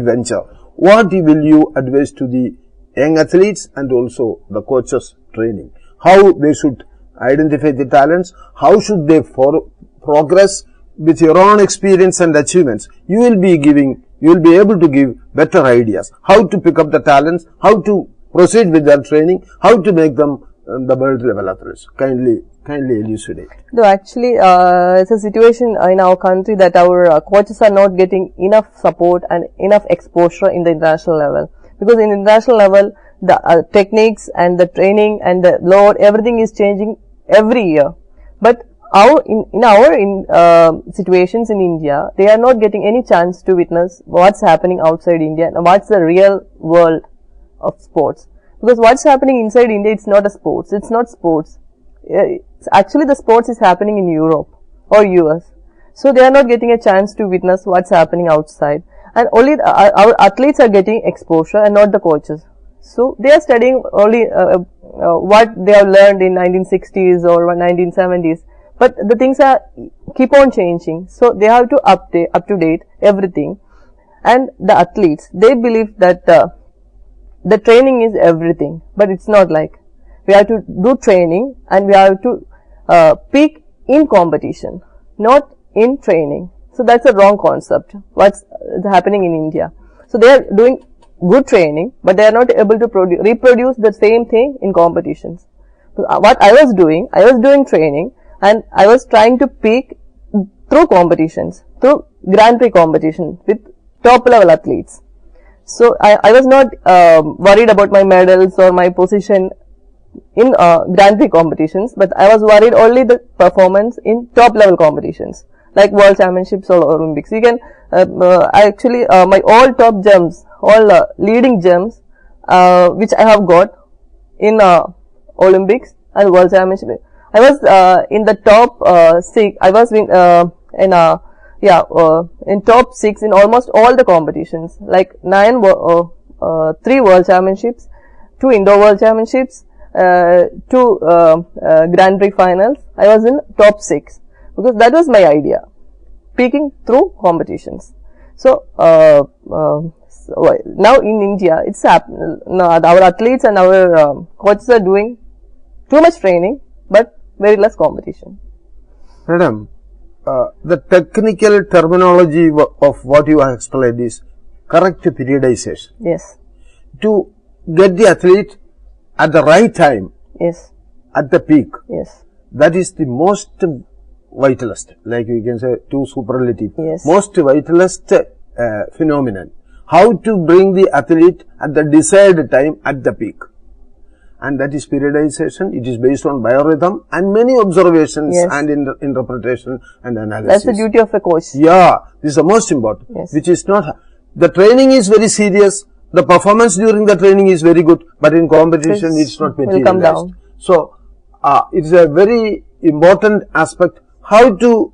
venture. What will you advise to the young athletes and also the coaches training? How they should identify the talents? How should they progress with your own experience and achievements? You will be able to give better ideas. How to pick up the talents, how to proceed with their training, how to make them the world level athletes. Kindly elucidate. No, actually, it's a situation in our country that our coaches are not getting enough support and enough exposure in the international level. Because in the international level, the techniques and the training and the load, everything is changing every year. But in our situations in India, they are not getting any chance to witness what's happening outside India and what's the real world of sports. Because what's happening inside India, it's not a sports. It's not sports. Actually, the sports is happening in Europe or US. So they are not getting a chance to witness what's happening outside. And only our athletes are getting exposure and not the coaches. So they are studying only what they have learned in 1960s or 1970s. But the things keep on changing. So they have to up to date everything. And the athletes, they believe that the training is everything. But it's not like. We have to do training and we have to peak in competition, not in training. So that's a wrong concept. What's happening in India? So they are doing good training, but they are not able to reproduce the same thing in competitions. What I was doing training and I was trying to peak through competitions, through Grand Prix competition with top level athletes. So I was not worried about my medals or my position in Grand Prix competitions, but I was worried only the performance in top level competitions like World Championships or Olympics. You can actually my all top gems, all leading gems which I have got in Olympics and World Championships. I was in the top 6. I was in top 6 in almost all the competitions, like 3 World Championships, 2 Indoor World Championships, 2 Grand Prix finals. I was in top 6 because that was my idea, peaking through competitions. So now in India, it's happening. Our athletes and our coaches are doing too much training, but very less competition. Madam, the technical terminology of what you have explained is correct periodization. Yes. To get the athlete at the right time, yes, at the peak, yes, that is the most vitalist, like we can say two superlative, yes, most vitalist phenomenon. How to bring the athlete at the desired time at the peak. And that is periodization. It is based on biorhythm and many observations, yes, and interpretation and analysis. That's the duty of a coach. Yeah, this is the most important. Yes. Which is not, the training is very serious, the performance during the training is very good, but in competition it's not materialized. Will come down. So, it's a very important aspect how to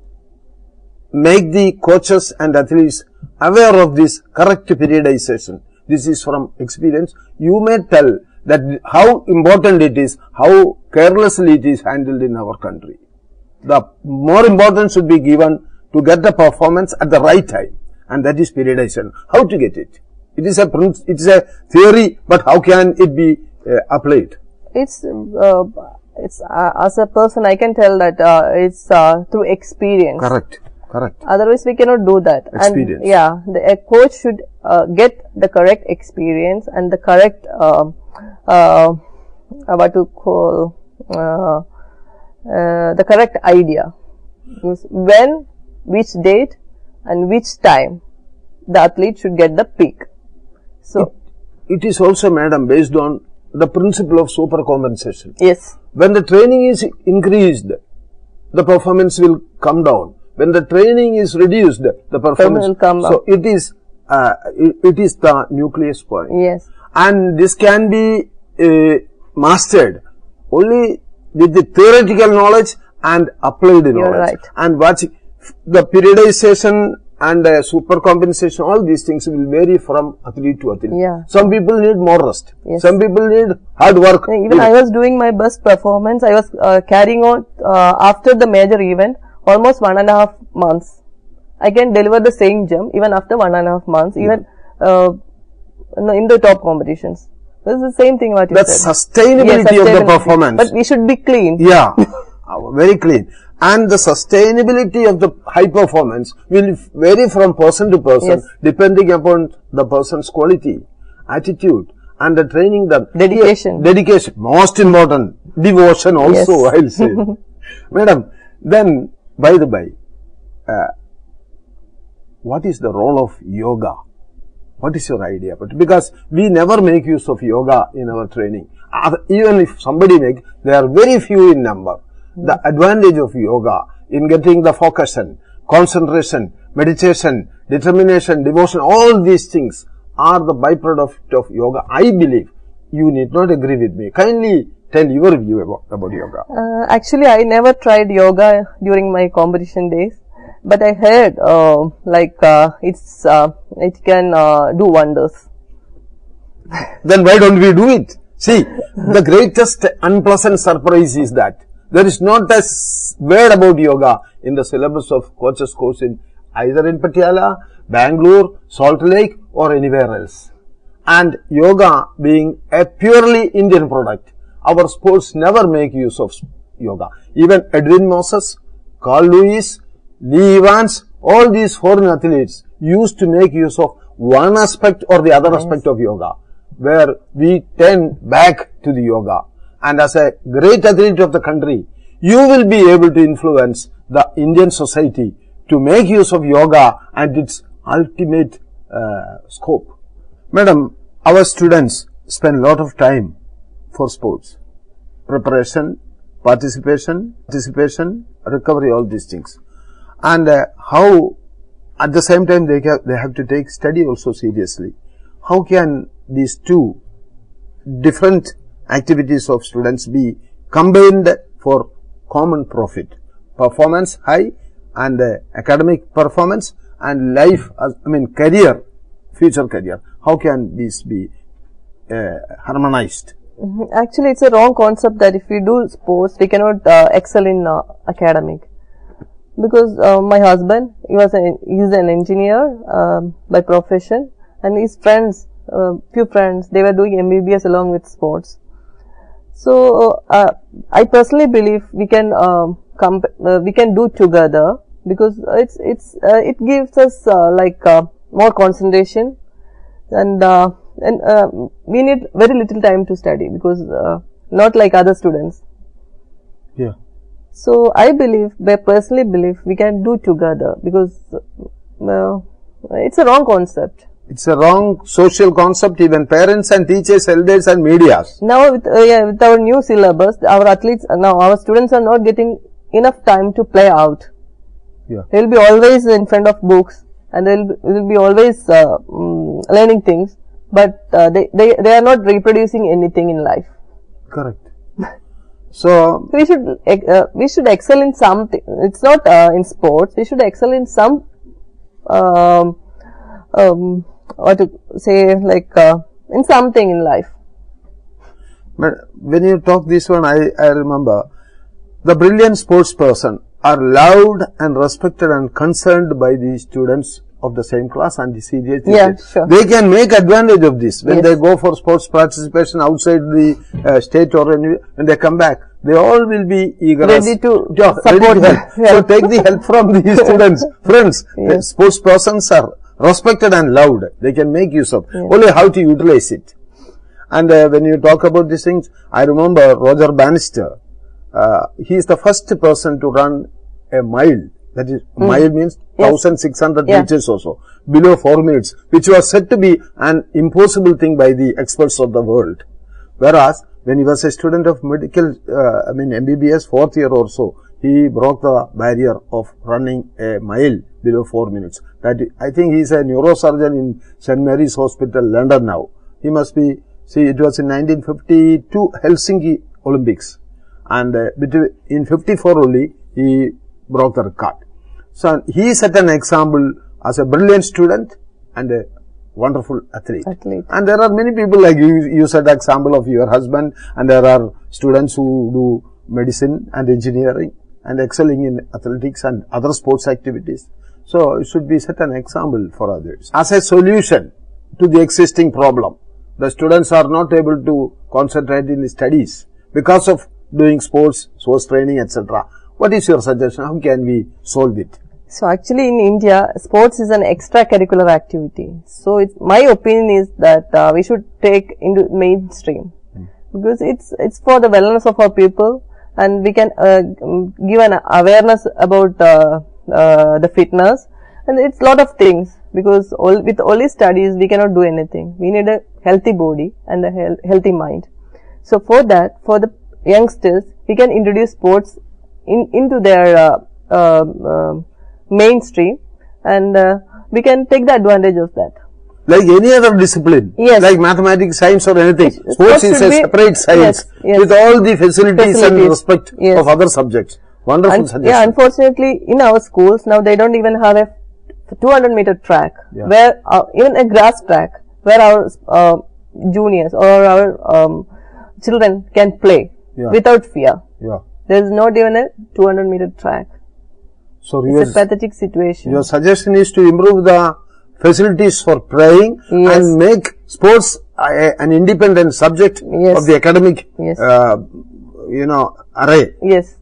make the coaches and athletes aware of this correct periodization. This is from experience. You may tell that how important it is, how carelessly it is handled in our country. The more importance should be given to get the performance at the right time, and that is periodization. How to get it? It is a theory, but how can it be applied? It's as a person I can tell that it's through experience. Correct. Otherwise we cannot do that. Experience. And a coach should get the correct experience and the correct what to call the correct idea. When, which date and which time the athlete should get the peak. So it is also, madam, based on the principle of supercompensation. Yes. When the training is increased, the performance will come down. When the training is reduced, the performance will come so up. It is the nucleus point. Yes. And this can be mastered only with the theoretical knowledge and applied knowledge. You're right. And watching the periodization and supercompensation, all these things will vary from athlete to athlete. Yeah. Some people need more rest. Yes. Some people need hard work. Even I was doing my best performance. I was carrying on after the major event almost 1.5 months. I can deliver the same jump even after 1.5 months, even in the top competitions. This is the same thing what you That's said. sustainability of the performance. But we should be clean. Yeah, very clean. And the sustainability of the high performance will vary from person to person, Yes. depending upon the person's quality, attitude, and the training done. Dedication. Dedication, most important. Devotion also, Yes. I'll say. Madam, then, by the by, what is the role of yoga? What is your idea? But because we never make use of yoga in our training. Even if somebody make, they are very few in number. The advantage of yoga in getting the focus, concentration, meditation, determination, devotion, all these things are the byproduct of yoga. I believe you need not agree with me. Kindly tell your view about yoga. Actually, I never tried yoga during my competition days, but I heard it can do wonders. Then why don't we do it? See, the greatest unpleasant surprise is that there is not a word about yoga in the syllabus of coaches course in either in Patiala, Bangalore, Salt Lake or anywhere else. And yoga being a purely Indian product, our sports never make use of yoga. Even Edwin Moses, Carl Lewis, Lee Evans, all these foreign athletes used to make use of one aspect or the other aspect of yoga, where we turn back to the yoga. And as a great athlete of the country, you will be able to influence the Indian society to make use of yoga and its ultimate scope. Madam, our students spend a lot of time for sports, preparation, participation, recovery, all these things. And how at the same time they have to take study also seriously. How can these two different activities of students be combined for common profit? Performance high and academic performance and life, career, future career. How can these be harmonized? Actually, it's a wrong concept that if we do sports, we cannot excel in academic. Because my husband, he's an engineer by profession, and his friends, few friends, they were doing MBBS along with sports. So I personally believe we can do together, because it gives us more concentration, and we need very little time to study, because not like other students. Yeah. So I personally believe we can do together, because it's a wrong concept. It's a wrong social concept. Even parents and teachers, elders and media. Now with our new syllabus, our students are not getting enough time to play out. Yeah. They will be always in front of books, and they will be always learning things, but they are not reproducing anything in life. Correct. So we should excel in something. It's not in sports. We should excel in some what to say, like in something in life. but when you talk this one, I remember the brilliant sports person are loved and respected and concerned by the students of the same class and the serious teachers. Sure. They can make advantage of this when Yes. they go for sports participation outside the state or anywhere. When they come back, they all will be eager, Ready to ready support to help. them. So take the help from these students, friends. The Yes. sports persons are respected and loved. They can make use of. Only how to utilize it. And when you talk about these things, I remember Roger Bannister. He is the first person to run a mile. That is, mile means 1,600 meters or so, below 4 minutes, which was said to be an impossible thing by the experts of the world. Whereas, when he was a student of medical, MBBS 4th year or so, he broke the barrier of running a mile below 4 minutes. That I think he is a neurosurgeon in St. Mary's Hospital, London now. He must be, it was in 1952 Helsinki Olympics. And in 54 only, he broke the record. So, he set an example as a brilliant student and a wonderful athlete. And there are many people like you set example of your husband, and there are students who do medicine and engineering and excelling in athletics and other sports activities. So, it should be set an example for others. As a solution to the existing problem, the students are not able to concentrate in the studies because of doing sports training, etc. What is your suggestion? How can we solve it? So actually in India, sports is an extracurricular activity. So my opinion is that we should take into mainstream because it's for the wellness of our people, and we can give an awareness about the fitness, and it's a lot of things, because with only studies we cannot do anything. We need a healthy body and a healthy mind. So for that, for the youngsters, we can introduce sports into their mainstream, and we can take the advantage of that. Like any other discipline, like mathematics, science or anything, sports is a separate science with all the facilities and respect of other subjects. Wonderful suggestion. Yeah, unfortunately in our schools now they don't even have a 200-meter track, where even a grass track where our juniors or our children can play without fear. There is not even a 200-meter track. So it's a pathetic situation. Your suggestion is to improve the facilities for playing and make sports an independent subject of the academic, array. Yes.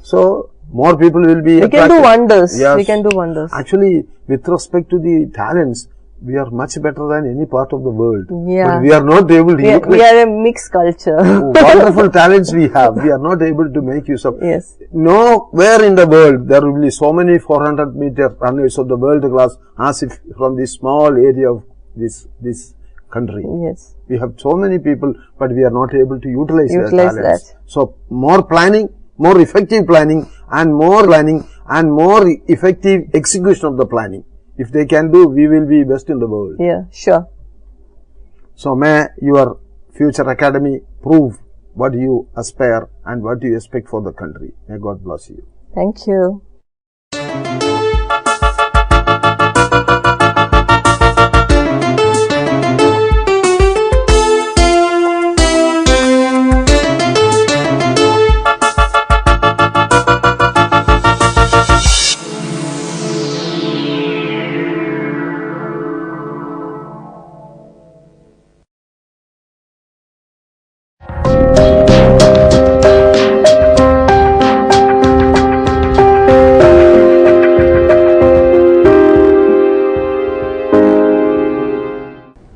So more people will be We can do wonders. We can do wonders. Actually, with respect to the talents, we are much better than any part of the world. Yeah. But we are not able to we are a mixed culture. Wonderful talents we have. We are not able to make use of. Yes. Nowhere in the world there will be so many 400-meter runners of the world class as if from this small area of this country. Yes. We have so many people, but we are not able to utilize their talents. That. So more planning, more effective planning, and more effective execution of the planning. If they can do, we will be best in the world. Yeah, sure. So may your future academy prove what you aspire and what you expect for the country. May God bless you. Thank you.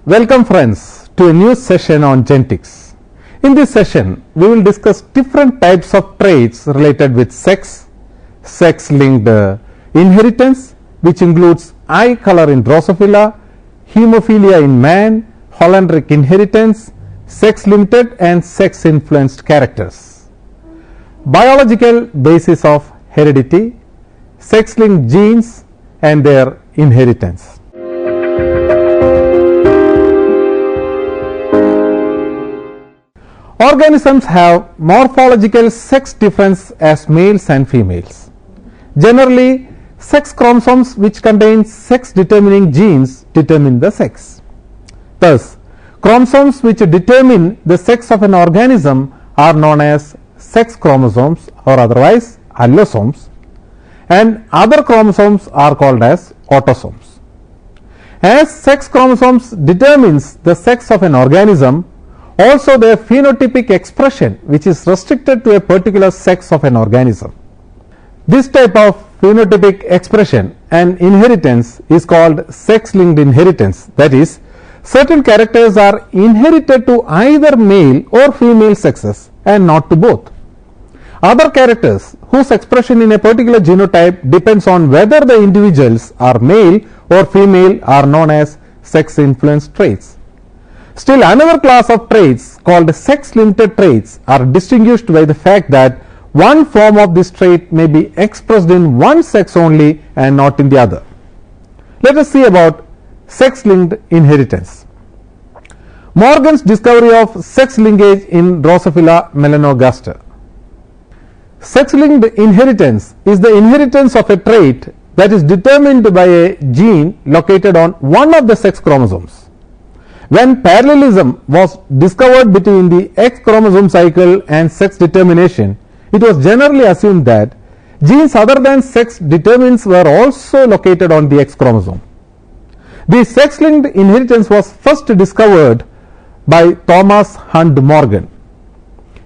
Welcome friends to a new session on genetics. In this session, we will discuss different types of traits related with sex, sex-linked inheritance, which includes eye color in Drosophila, hemophilia in man, Hollandric inheritance, sex-limited and sex-influenced characters. Biological basis of heredity, sex-linked genes and their inheritance. Organisms have morphological sex difference as males and females. Generally, sex chromosomes which contain sex determining genes determine the sex. Thus, chromosomes which determine the sex of an organism are known as sex chromosomes or otherwise allosomes, and other chromosomes are called as autosomes. As sex chromosomes determines the sex of an organism, also their phenotypic expression which is restricted to a particular sex of an organism. This type of phenotypic expression and inheritance is called sex-linked inheritance. That is, certain characters are inherited to either male or female sexes and not to both. Other characters whose expression in a particular genotype depends on whether the individuals are male or female are known as sex-influenced traits. Still, another class of traits called sex-limited traits are distinguished by the fact that one form of this trait may be expressed in one sex only and not in the other. Let us see about sex-linked inheritance. Morgan's discovery of sex linkage in Drosophila melanogaster. Sex-linked inheritance is the inheritance of a trait that is determined by a gene located on one of the sex chromosomes. When parallelism was discovered between the X chromosome cycle and sex determination, it was generally assumed that genes other than sex determinants were also located on the X chromosome. The sex-linked inheritance was first discovered by Thomas Hunt Morgan.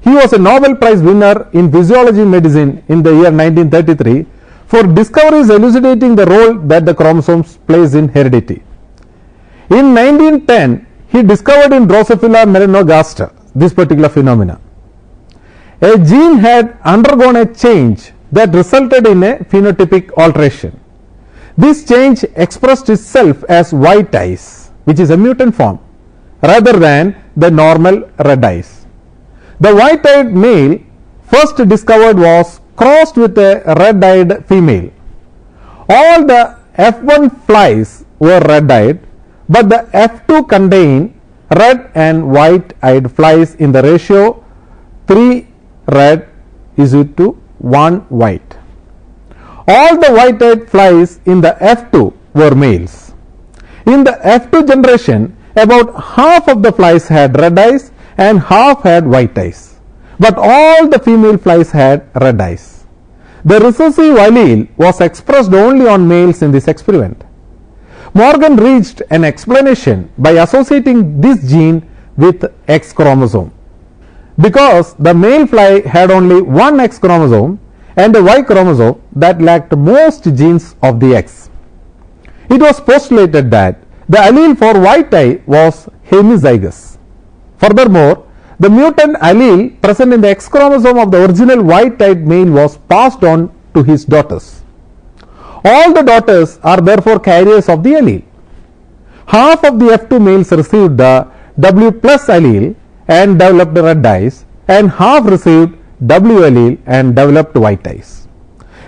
He was a Nobel Prize winner in physiology medicine in the year 1933 for discoveries elucidating the role that the chromosomes plays in heredity. In 1910, he discovered in Drosophila melanogaster this particular phenomena. A gene had undergone a change that resulted in a phenotypic alteration. This change expressed itself as white eyes, which is a mutant form, rather than the normal red eyes. The white-eyed male first discovered was crossed with a red-eyed female. All the F1 flies were red-eyed, but the F2 contain red and white-eyed flies in the ratio 3 red is equal to 1 white. All the white-eyed flies in the F2 were males. In the F2 generation, about half of the flies had red eyes and half had white eyes, but all the female flies had red eyes. The recessive allele was expressed only on males in this experiment. Morgan reached an explanation by associating this gene with X chromosome. Because the male fly had only one X chromosome and a Y chromosome that lacked most genes of the X. It was postulated that the allele for white eye was hemizygous. Furthermore, the mutant allele present in the X chromosome of the original white-eyed male was passed on to his daughters. All the daughters are therefore carriers of the allele. Half of the F2 males received the W plus allele and developed red eyes, and half received W allele and developed white eyes.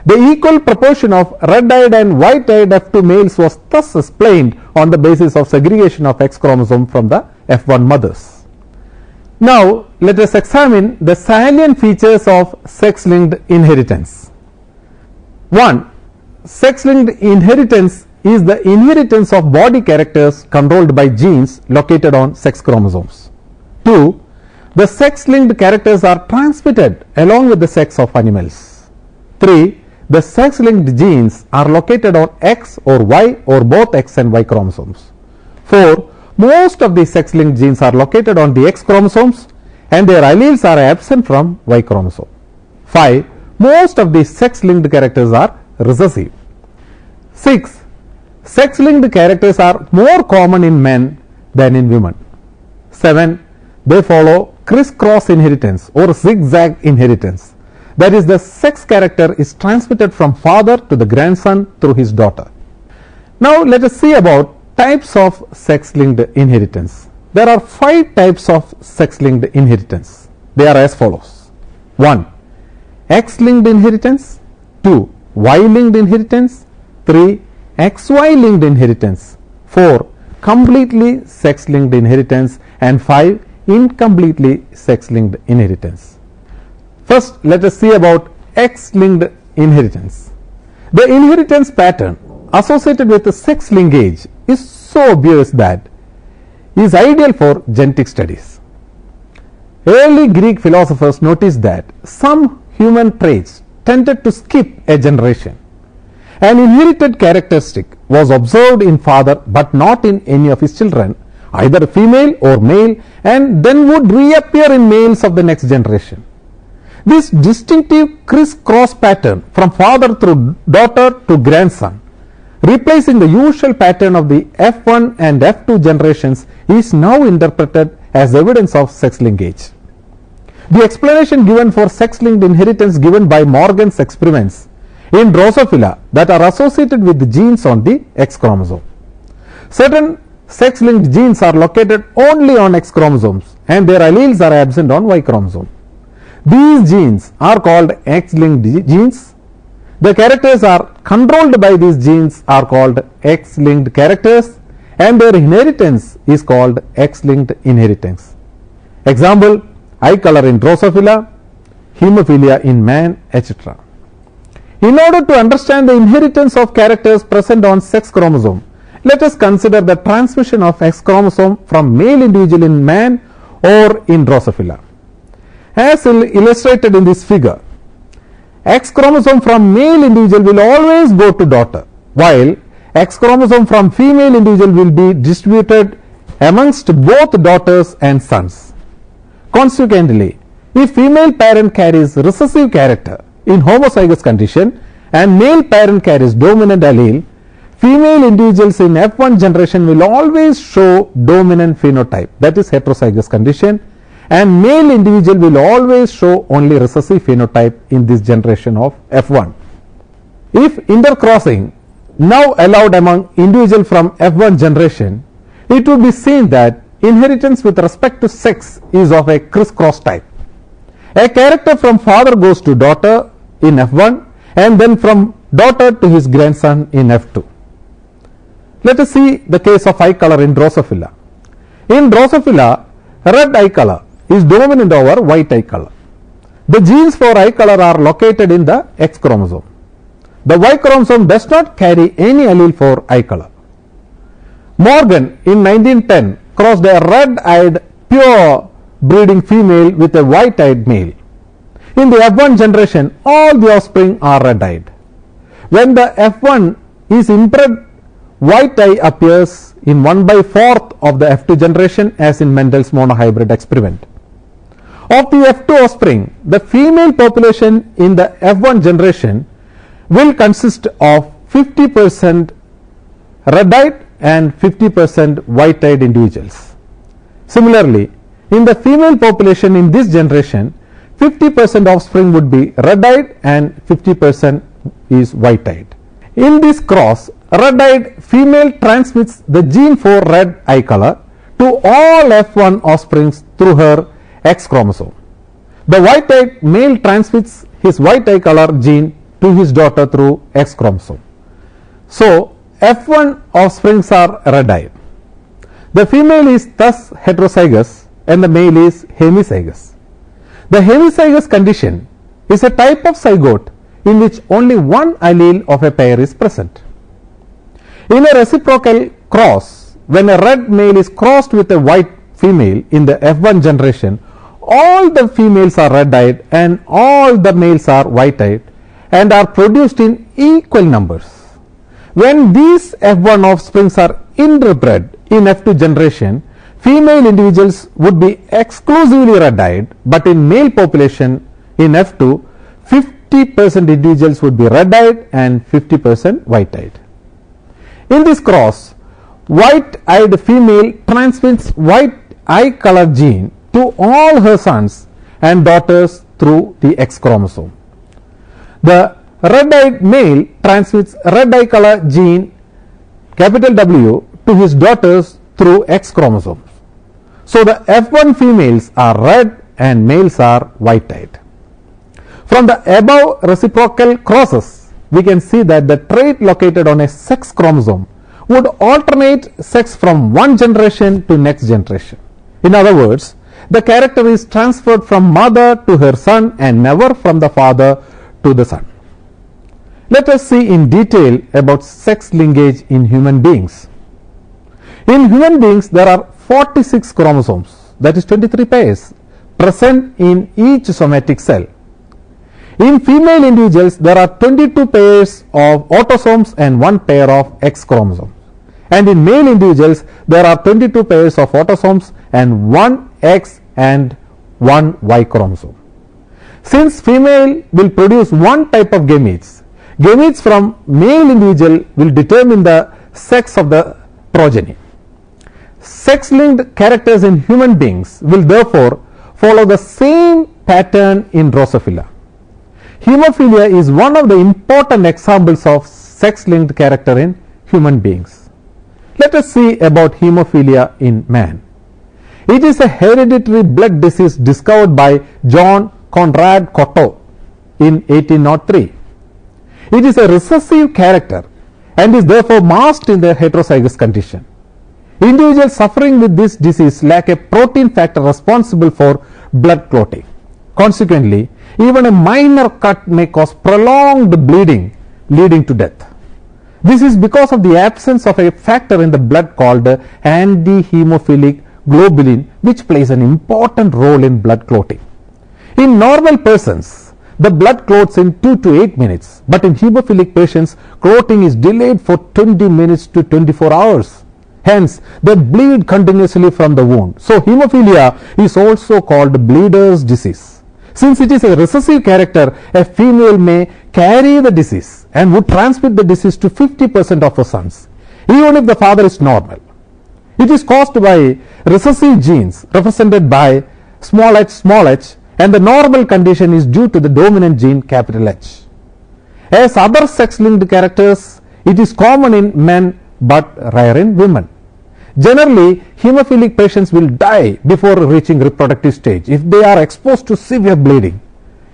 The equal proportion of red-eyed and white-eyed F2 males was thus explained on the basis of segregation of X chromosome from the F1 mothers. Now, let us examine the salient features of sex-linked inheritance. 1. Sex-linked inheritance is the inheritance of body characters controlled by genes located on sex chromosomes. 2. The sex-linked characters are transmitted along with the sex of animals. 3. The sex-linked genes are located on X or Y or both X and Y chromosomes. 4. Most of the sex-linked genes are located on the X chromosomes and their alleles are absent from Y chromosome. 5. Most of the sex-linked characters are recessive. 6. Sex-linked characters are more common in men than in women. 7. They follow crisscross inheritance or zigzag inheritance. That is, the sex character is transmitted from father to the grandson through his daughter. Now, let us see about types of sex-linked inheritance. There are 5 types of sex-linked inheritance. They are as follows. 1. X-linked inheritance. 2. Y-linked inheritance. 3. XY-linked inheritance. 4. Completely sex-linked inheritance. And 5. incompletely sex-linked inheritance. First, let us see about X-linked inheritance. The inheritance pattern associated with the sex linkage is so obvious that it is ideal for genetic studies. Early Greek philosophers noticed that some human traits tended to skip a generation. An inherited characteristic was observed in father but not in any of his children, either female or male, and then would reappear in males of the next generation. This distinctive criss-cross pattern from father through daughter to grandson, replacing the usual pattern of the F1 and F2 generations, is now interpreted as evidence of sex linkage. The explanation given for sex-linked inheritance given by Morgan's experiments in Drosophila that are associated with the genes on the X chromosome. Certain sex-linked genes are located only on X chromosomes and their alleles are absent on Y chromosome. These genes are called X-linked genes. The characters are controlled by these genes are called X-linked characters, and their inheritance is called X-linked inheritance. Example: eye color in Drosophila, hemophilia in man, etc. In order to understand the inheritance of characters present on sex chromosome, let us consider the transmission of X chromosome from male individual in man or in Drosophila. As illustrated in this figure, X chromosome from male individual will always go to daughter, while X chromosome from female individual will be distributed amongst both daughters and sons. Consequently, if female parent carries recessive character in homozygous condition and male parent carries dominant allele, female individuals in F1 generation will always show dominant phenotype, that is heterozygous condition, and male individual will always show only recessive phenotype in this generation of F1. If intercrossing now allowed among individuals from F1 generation, it would be seen that inheritance with respect to sex is of a criss-cross type. A character from father goes to daughter in F1 and then from daughter to his grandson in F2. Let us see the case of eye color in Drosophila. In Drosophila, red eye color is dominant over white eye color. The genes for eye color are located in the X chromosome. The Y chromosome does not carry any allele for eye color. Morgan in 1910 crossed a red-eyed pure breeding female with a white-eyed male. In the F1 generation, all the offspring are red-eyed. When the F1 is inbred, white eye appears in 1/4 of the F2 generation, as in Mendel's monohybrid experiment. Of the F2 offspring, the female population in the F1 generation will consist of 50% red-eyed and 50% white-eyed individuals. Similarly, in the female population in this generation, 50% offspring would be red-eyed and 50% is white-eyed. In this cross, red-eyed female transmits the gene for red eye color to all F1 offsprings through her X chromosome. The white-eyed male transmits his white eye color gene to his daughter through X chromosome. So, F1 offsprings are red-eyed. The female is thus heterozygous and the male is hemizygous. The hemizygous condition is a type of zygote in which only one allele of a pair is present. In a reciprocal cross, when a red male is crossed with a white female in the F1 generation, all the females are red-eyed and all the males are white-eyed and are produced in equal numbers. When these F1 offsprings are interbred in F2 generation, female individuals would be exclusively red-eyed, but in male population in F2, 50% individuals would be red-eyed and 50% white-eyed. In this cross, white-eyed female transmits white eye color gene to all her sons and daughters through the X chromosome. The red-eyed male transmits red eye color gene capital W to his daughters through X chromosomes. So the F1 females are red and males are white-eyed. From the above reciprocal crosses, we can see that the trait located on a sex chromosome would alternate sex from one generation to next generation. In other words, the character is transferred from mother to her son and never from the father to the son. Let us see in detail about sex linkage in human beings. In human beings, there are 46 chromosomes, that is 23 pairs, present in each somatic cell. In female individuals, there are 22 pairs of autosomes and 1 pair of X chromosomes. And in male individuals, there are 22 pairs of autosomes and 1 X and 1 Y chromosome. Since female will produce one type of gametes, gametes from male individual will determine the sex of the progeny. Sex-linked characters in human beings will therefore follow the same pattern in Drosophila. Hemophilia is one of the important examples of sex-linked character in human beings. Let us see about hemophilia in man. It is a hereditary blood disease discovered by John Conrad Cotto in 1803. It is a recessive character and is therefore masked in the heterozygous condition. Individuals suffering with this disease lack a protein factor responsible for blood clotting. Consequently, even a minor cut may cause prolonged bleeding leading to death. This is because of the absence of a factor in the blood called anti-hemophilic globulin, which plays an important role in blood clotting. In normal persons, the blood clots in 2 to 8 minutes, but in hemophilic patients, clotting is delayed for 20 minutes to 24 hours. Hence, they bleed continuously from the wound. So, hemophilia is also called bleeder's disease. Since it is a recessive character, a female may carry the disease and would transmit the disease to 50% of her sons, even if the father is normal. It is caused by recessive genes represented by h, and the normal condition is due to the dominant gene H. As other sex-linked characters, it is common in men but rare in women. Generally, hemophilic patients will die before reaching reproductive stage if they are exposed to severe bleeding.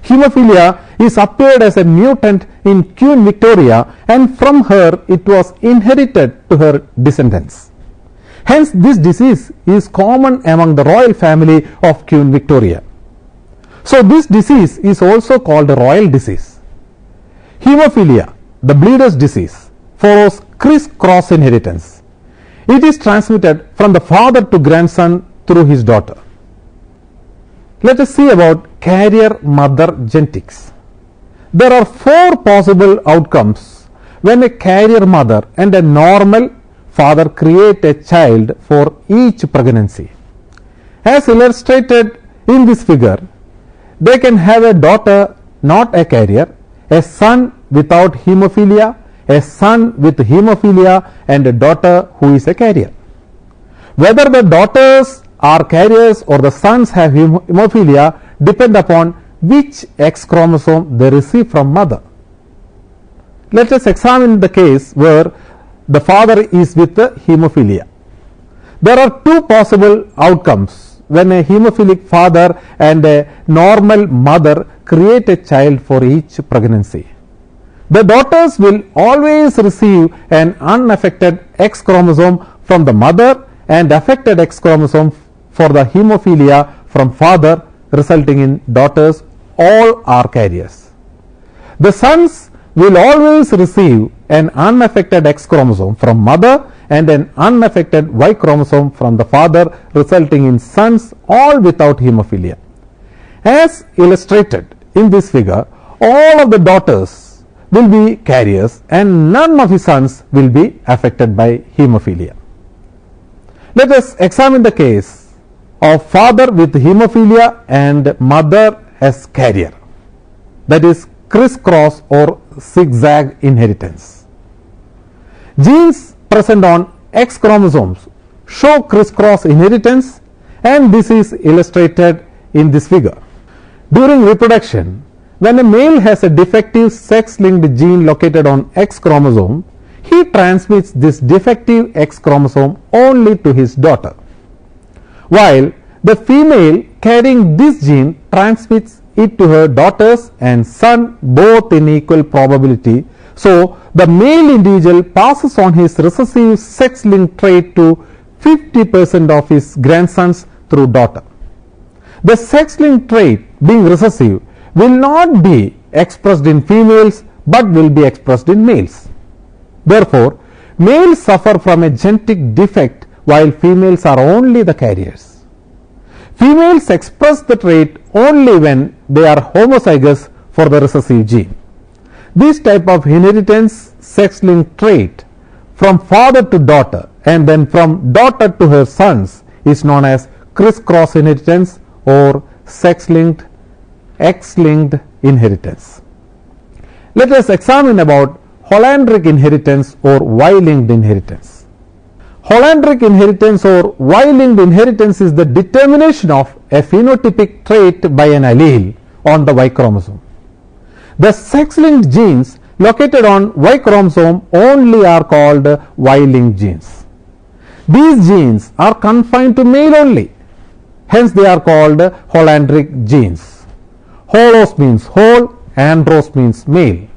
Hemophilia is appeared as a mutant in Queen Victoria, and from her it was inherited to her descendants. Hence, this disease is common among the royal family of Queen Victoria. So, this disease is also called a royal disease. Hemophilia, the bleeder's disease, follows criss-cross inheritance. It is transmitted from the father to grandson through his daughter. Let us see about carrier mother genetics. There are 4 possible outcomes when a carrier mother and a normal father create a child for each pregnancy. As illustrated in this figure, they can have a daughter not a carrier, a son without hemophilia, a son with hemophilia, and a daughter who is a carrier. Whether the daughters are carriers or the sons have hemophilia depend upon which X chromosome they receive from mother. Let us examine the case where the father is with the hemophilia. There are 2 possible outcomes when a hemophilic father and a normal mother create a child for each pregnancy. The daughters will always receive an unaffected X chromosome from the mother and affected X chromosome for the hemophilia from father, resulting in daughters all are carriers. The sons will always receive an unaffected X chromosome from mother and an unaffected Y chromosome from the father, resulting in sons all without hemophilia. As illustrated in this figure, all of the daughters will be carriers and none of his sons will be affected by hemophilia. Let us examine the case of father with hemophilia and mother as carrier, that is criss-cross or zigzag inheritance. Genes present on X chromosomes show criss-cross inheritance, and this is illustrated in this figure. During reproduction, when a male has a defective sex-linked gene located on X chromosome, he transmits this defective X chromosome only to his daughter, while the female carrying this gene transmits it to her daughters and son both in equal probability. So, the male individual passes on his recessive sex-linked trait to 50% of his grandsons through daughter. The sex-linked trait, being recessive, will not be expressed in females but will be expressed in males. Therefore, males suffer from a genetic defect while females are only the carriers. Females express the trait only when they are homozygous for the recessive gene. This type of inheritance, sex-linked trait, from father to daughter and then from daughter to her sons, is known as criss-cross inheritance or sex-linked, X-linked inheritance. Let us examine about Hollandric inheritance or Y-linked inheritance. Hollandric inheritance or Y-linked inheritance is the determination of a phenotypic trait by an allele on the Y chromosome. The sex-linked genes located on Y chromosome only are called Y-linked genes. These genes are confined to male only, hence they are called Hollandric genes. Holos means whole, andros means male.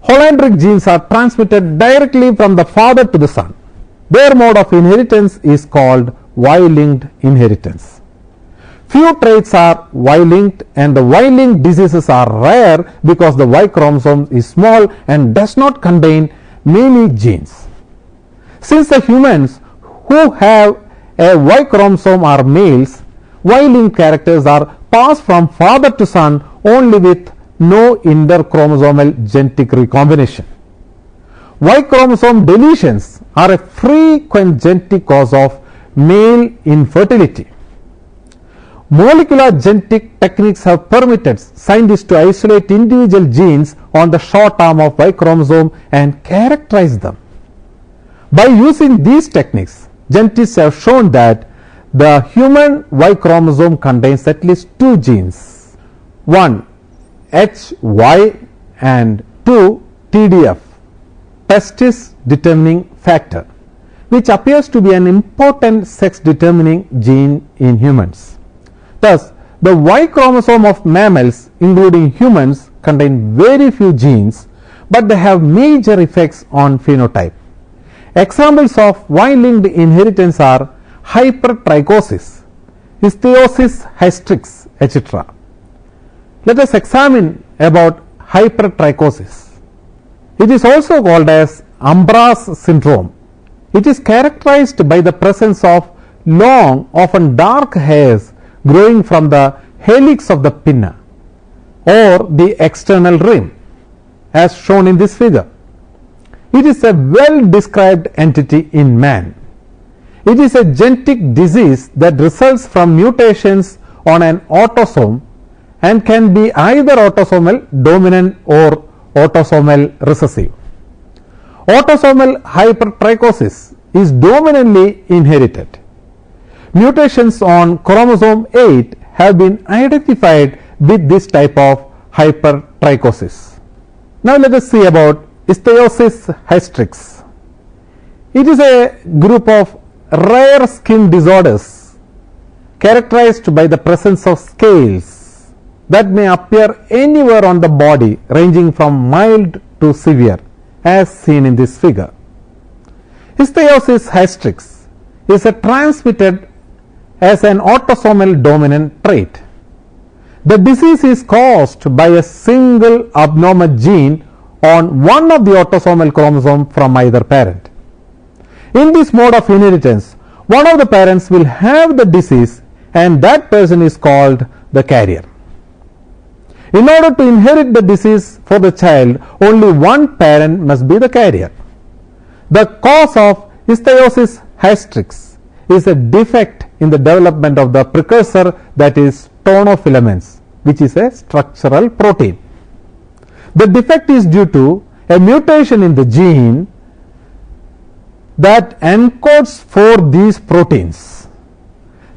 Hollandric genes are transmitted directly from the father to the son. Their mode of inheritance is called Y-linked inheritance. Few traits are Y-linked and the Y-linked diseases are rare because the Y chromosome is small and does not contain many genes. Since the humans who have a Y chromosome are males, Y-linked characters are passed from father to son only with no interchromosomal genetic recombination. Y chromosome deletions are a frequent genetic cause of male infertility. Molecular genetic techniques have permitted scientists to isolate individual genes on the short arm of Y chromosome and characterize them. By using these techniques, geneticists have shown that the human Y chromosome contains at least two genes, one HY and two TDF, testis determining factor, which appears to be an important sex determining gene in humans. Thus, the Y chromosome of mammals, including humans, contain very few genes, but they have major effects on phenotype. Examples of Y-linked inheritance are hypertrichosis, ichthyosis hystrix, etc. Let us examine about hypertrichosis. It is also called as Emmrc syndrome. It is characterized by the presence of long, often dark hairs growing from the helix of the pinna or the external rim, as shown in this figure. It is a well described entity in man. It is a genetic disease that results from mutations on an autosome and can be either autosomal dominant or autosomal recessive. Autosomal hypertrichosis is dominantly inherited. Mutations on chromosome 8 have been identified with this type of hypertrichosis. Now let us see about ichthyosis hystrix. It is a group of rare skin disorders characterized by the presence of scales that may appear anywhere on the body, ranging from mild to severe, as seen in this figure. Ichthyosis hystrix is transmitted as an autosomal dominant trait. The disease is caused by a single abnormal gene on one of the autosomal chromosomes from either parent. In this mode of inheritance, one of the parents will have the disease and that person is called the carrier. In order to inherit the disease for the child, only one parent must be the carrier. The cause of ichthyosis hystrix is a defect in the development of the precursor, that is tonofilaments, which is a structural protein. The defect is due to a mutation in the gene that encodes for these proteins.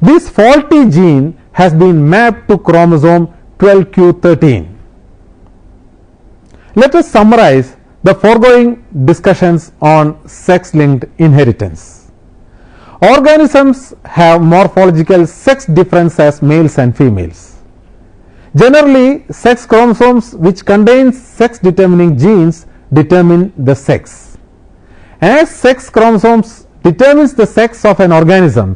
This faulty gene has been mapped to chromosome 12q13. Let us summarize the foregoing discussions on sex-linked inheritance. Organisms have morphological sex difference as males and females. Generally, sex chromosomes which contain sex determining genes determine the sex. As sex chromosomes determines the sex of an organism,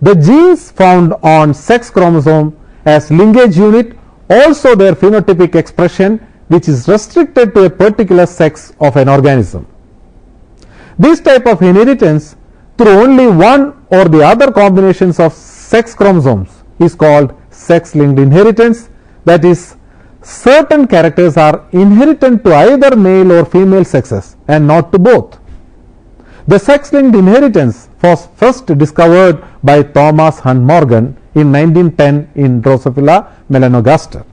the genes found on sex chromosome as linkage unit, also their phenotypic expression, which is restricted to a particular sex of an organism. This type of inheritance through only one or the other combinations of sex chromosomes is called sex-linked inheritance. That is, certain characters are inherited to either male or female sexes and not to both. The sex-linked inheritance was first discovered by Thomas Hunt Morgan in 1910 in Drosophila melanogaster.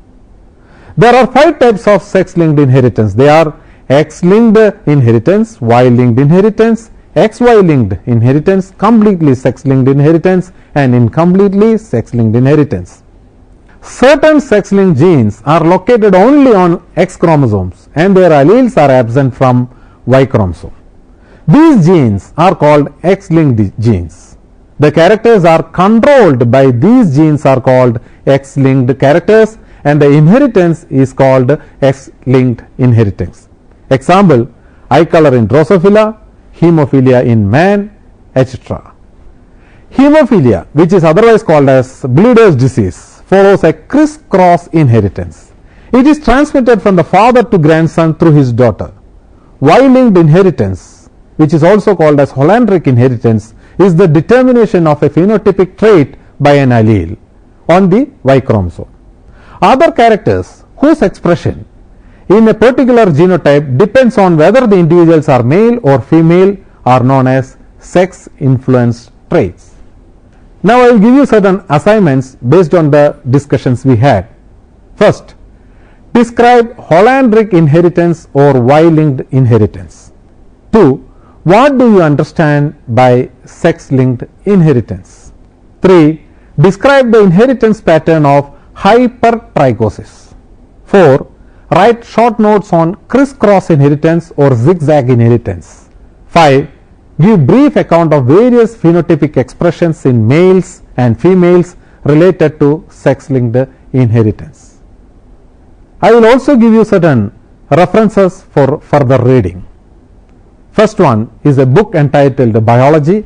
There are 5 types of sex-linked inheritance. They are X-linked inheritance, Y-linked inheritance, XY-linked inheritance, completely sex-linked inheritance, and incompletely sex-linked inheritance. Certain sex-linked genes are located only on X chromosomes and their alleles are absent from Y chromosome. These genes are called X-linked genes. The characters are controlled by these genes are called X-linked characters, and the inheritance is called X-linked inheritance. Example: eye color in Drosophila, hemophilia in man, etc. Hemophilia, which is otherwise called as bleeder's disease, follows a criss-cross inheritance. It is transmitted from the father to grandson through his daughter. Y-linked inheritance, which is also called as Hollandric inheritance, is the determination of a phenotypic trait by an allele on the Y chromosome. Other characters whose expression in a particular genotype depends on whether the individuals are male or female are known as sex-influenced traits. Now I will give you certain assignments based on the discussions we had. First, describe Hollandric inheritance or Y-linked inheritance. 2. What do you understand by sex-linked inheritance? 3. Describe the inheritance pattern of hypertrichosis. 4. Write short notes on criss-cross inheritance or zigzag inheritance. 5. Give brief account of various phenotypic expressions in males and females related to sex-linked inheritance. I will also give you certain references for further reading. First one is a book entitled Biology,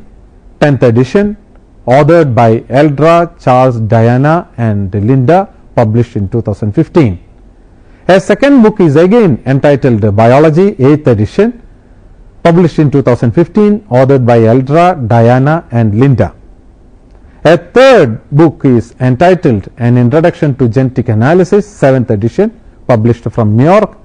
10th edition, authored by Eldra, Charles, Diana and Linda, published in 2015. A second book is again entitled Biology, 8th edition, published in 2015, authored by Eldra, Diana and Linda. A third book is entitled An Introduction to Genetic Analysis, 7th edition, published from New York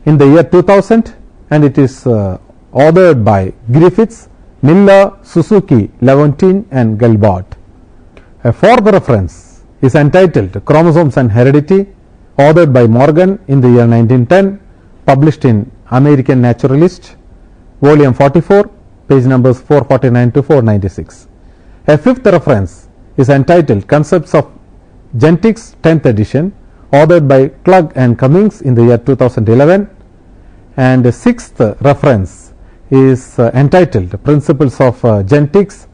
in the year 2000, and it is authored by Griffiths, Miller, Suzuki, Levantine and Gelbart. A fourth reference is entitled Chromosomes and Heredity, authored by Morgan in the year 1910, published in American Naturalist, volume 44, page numbers 449 to 496. A fifth reference is entitled Concepts of Genetics, 10th edition, authored by Klug and Cummings in the year 2011. And a sixth reference is entitled Principles of Genetics,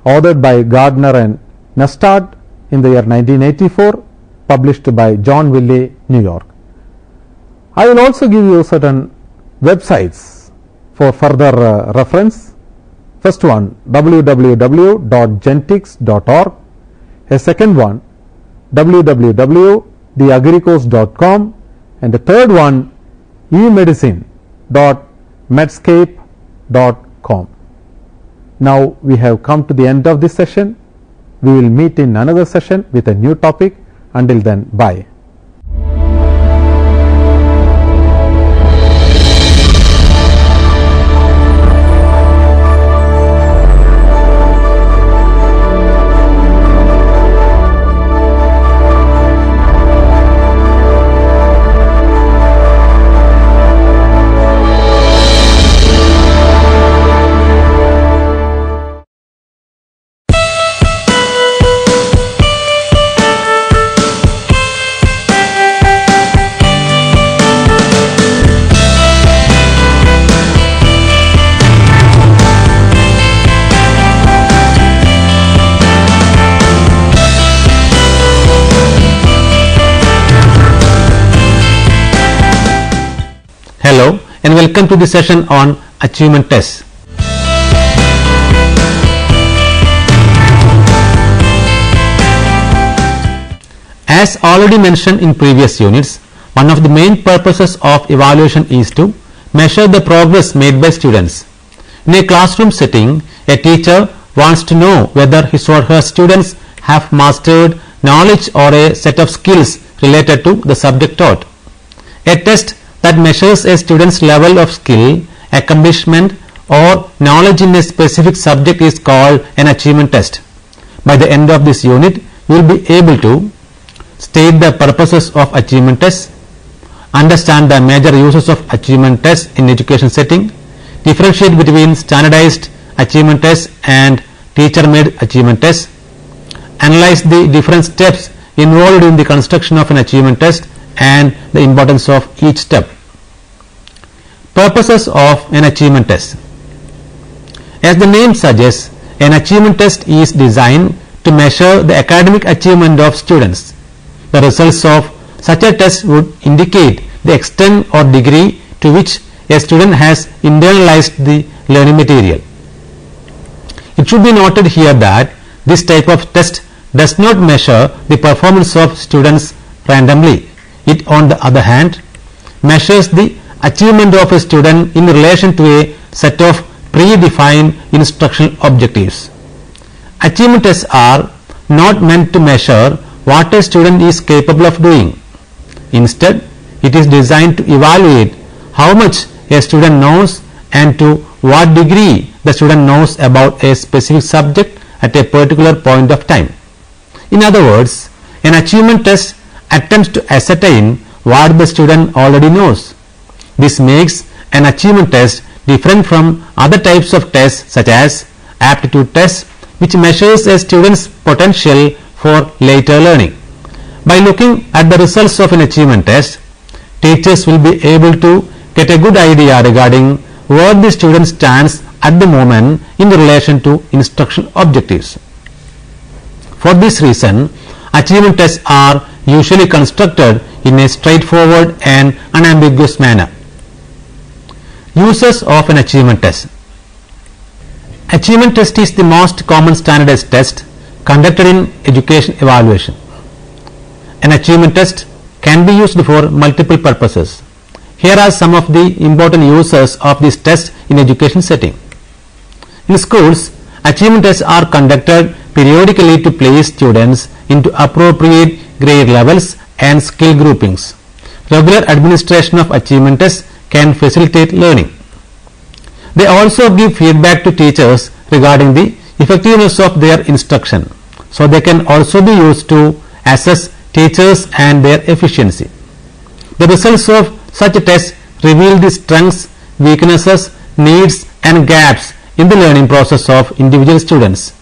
authored by Gardner and Nestad in the year 1984, published by John Wiley, New York. I will also give you certain websites for further reference. First one, www.genetics.org. A second one, www.theagricos.com, and the third one, emedicine.medscape.com. Now we have come to the end of this session. We will meet in another session with a new topic. Until then, bye. Hello and welcome to the session on achievement tests. As already mentioned in previous units, one of the main purposes of evaluation is to measure the progress made by students. In a classroom setting, a teacher wants to know whether his or her students have mastered knowledge or a set of skills related to the subject taught. A test that measures a student's level of skill, accomplishment or knowledge in a specific subject is called an achievement test. By the end of this unit, you will be able to state the purposes of achievement tests, understand the major uses of achievement tests in education setting, differentiate between standardized achievement tests and teacher-made achievement tests, analyze the different steps involved in the construction of an achievement test and the importance of each step. Purposes of an achievement test. As the name suggests, an achievement test is designed to measure the academic achievement of students. The results of such a test would indicate the extent or degree to which a student has internalized the learning material. It should be noted here that this type of test does not measure the performance of students randomly. It, on the other hand, measures the achievement of a student in relation to a set of predefined instructional objectives. Achievement tests are not meant to measure what a student is capable of doing. Instead, it is designed to evaluate how much a student knows and to what degree the student knows about a specific subject at a particular point of time. In other words, an achievement test attempts to ascertain what the student already knows. This makes an achievement test different from other types of tests such as aptitude tests, which measures a student's potential for later learning. By looking at the results of an achievement test, teachers will be able to get a good idea regarding where the student stands at the moment in relation to instructional objectives. For this reason, achievement tests are usually constructed in a straightforward and unambiguous manner. Uses of an achievement test. Achievement test is the most common standardized test conducted in education evaluation. An achievement test can be used for multiple purposes. Here are some of the important uses of this test in education setting. In schools, achievement tests are conducted periodically to place students into appropriate grade levels and skill groupings. Regular administration of achievement tests can facilitate learning. They also give feedback to teachers regarding the effectiveness of their instruction, so they can also be used to assess teachers and their efficiency. The results of such tests reveal the strengths, weaknesses, needs and gaps in the learning process of individual students.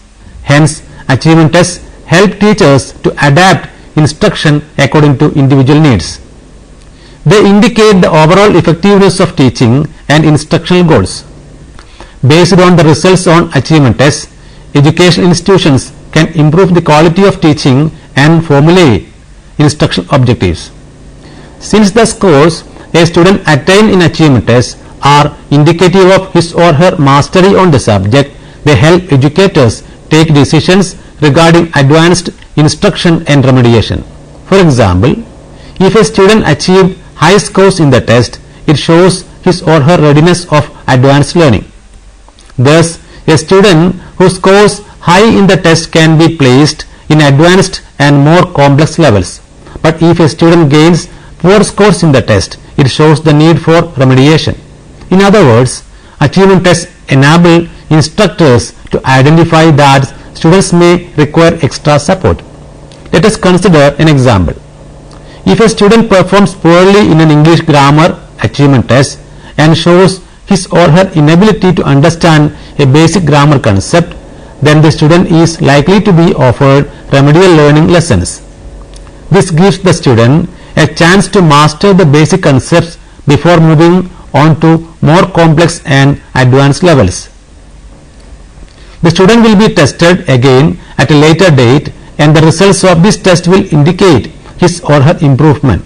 Hence, achievement tests help teachers to adapt instruction according to individual needs. They indicate the overall effectiveness of teaching and instructional goals. Based on the results on achievement tests, education institutions can improve the quality of teaching and formulate instructional objectives. Since the scores a student attained in achievement tests are indicative of his or her mastery on the subject, they help educators take decisions regarding advanced instruction and remediation. For example, if a student achieved high scores in the test, it shows his or her readiness of advanced learning. Thus, a student who scores high in the test can be placed in advanced and more complex levels. But if a student gains poor scores in the test, it shows the need for remediation. In other words, achievement tests enable instructors to identify that students may require extra support. Let us consider an example. If a student performs poorly in an English grammar achievement test and shows his or her inability to understand a basic grammar concept, then the student is likely to be offered remedial learning lessons. This gives the student a chance to master the basic concepts before moving on to more complex and advanced levels. The student will be tested again at a later date, and the results of this test will indicate his or her improvement.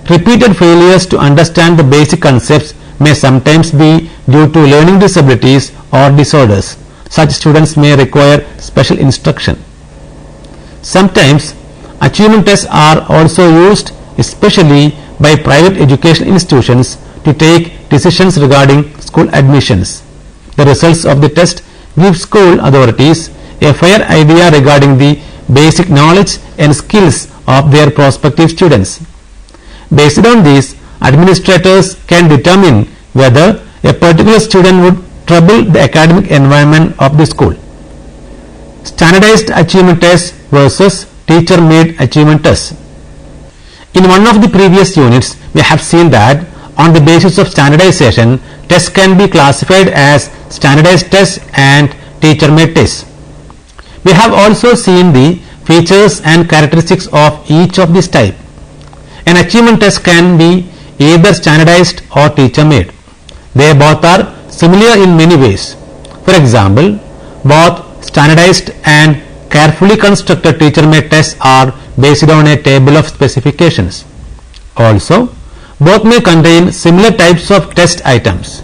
Repeated failures to understand the basic concepts may sometimes be due to learning disabilities or disorders. Such students may require special instruction. Sometimes Achievement tests are also used especially by private education institutions to take decisions regarding school admissions. The results of the test give school authorities a fair idea regarding the basic knowledge and skills of their prospective students. Based on this, administrators can determine whether a particular student would trouble the academic environment of the school. Standardized achievement tests versus teacher-made achievement tests. In one of the previous units, we have seen that on the basis of standardization, tests can be classified as standardized tests and teacher-made tests. We have also seen the features and characteristics of each of these types. An achievement test can be either standardized or teacher-made. They both are similar in many ways. For example, both standardized and carefully constructed teacher-made tests are based on a table of specifications. Also, both may contain similar types of test items.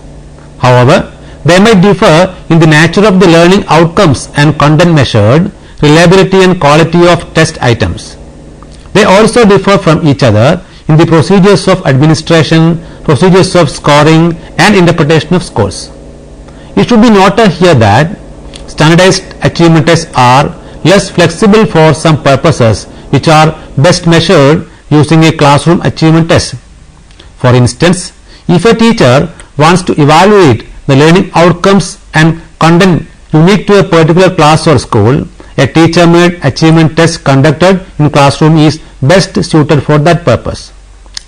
However, they might differ in the nature of the learning outcomes and content measured, reliability and quality of test items. They also differ from each other in the procedures of administration, procedures of scoring and interpretation of scores. It should be noted here that standardized achievement tests are less flexible for some purposes which are best measured using a classroom achievement test. For instance, if a teacher wants to evaluate the learning outcomes and content unique to a particular class or school, a teacher-made achievement test conducted in classroom is best suited for that purpose.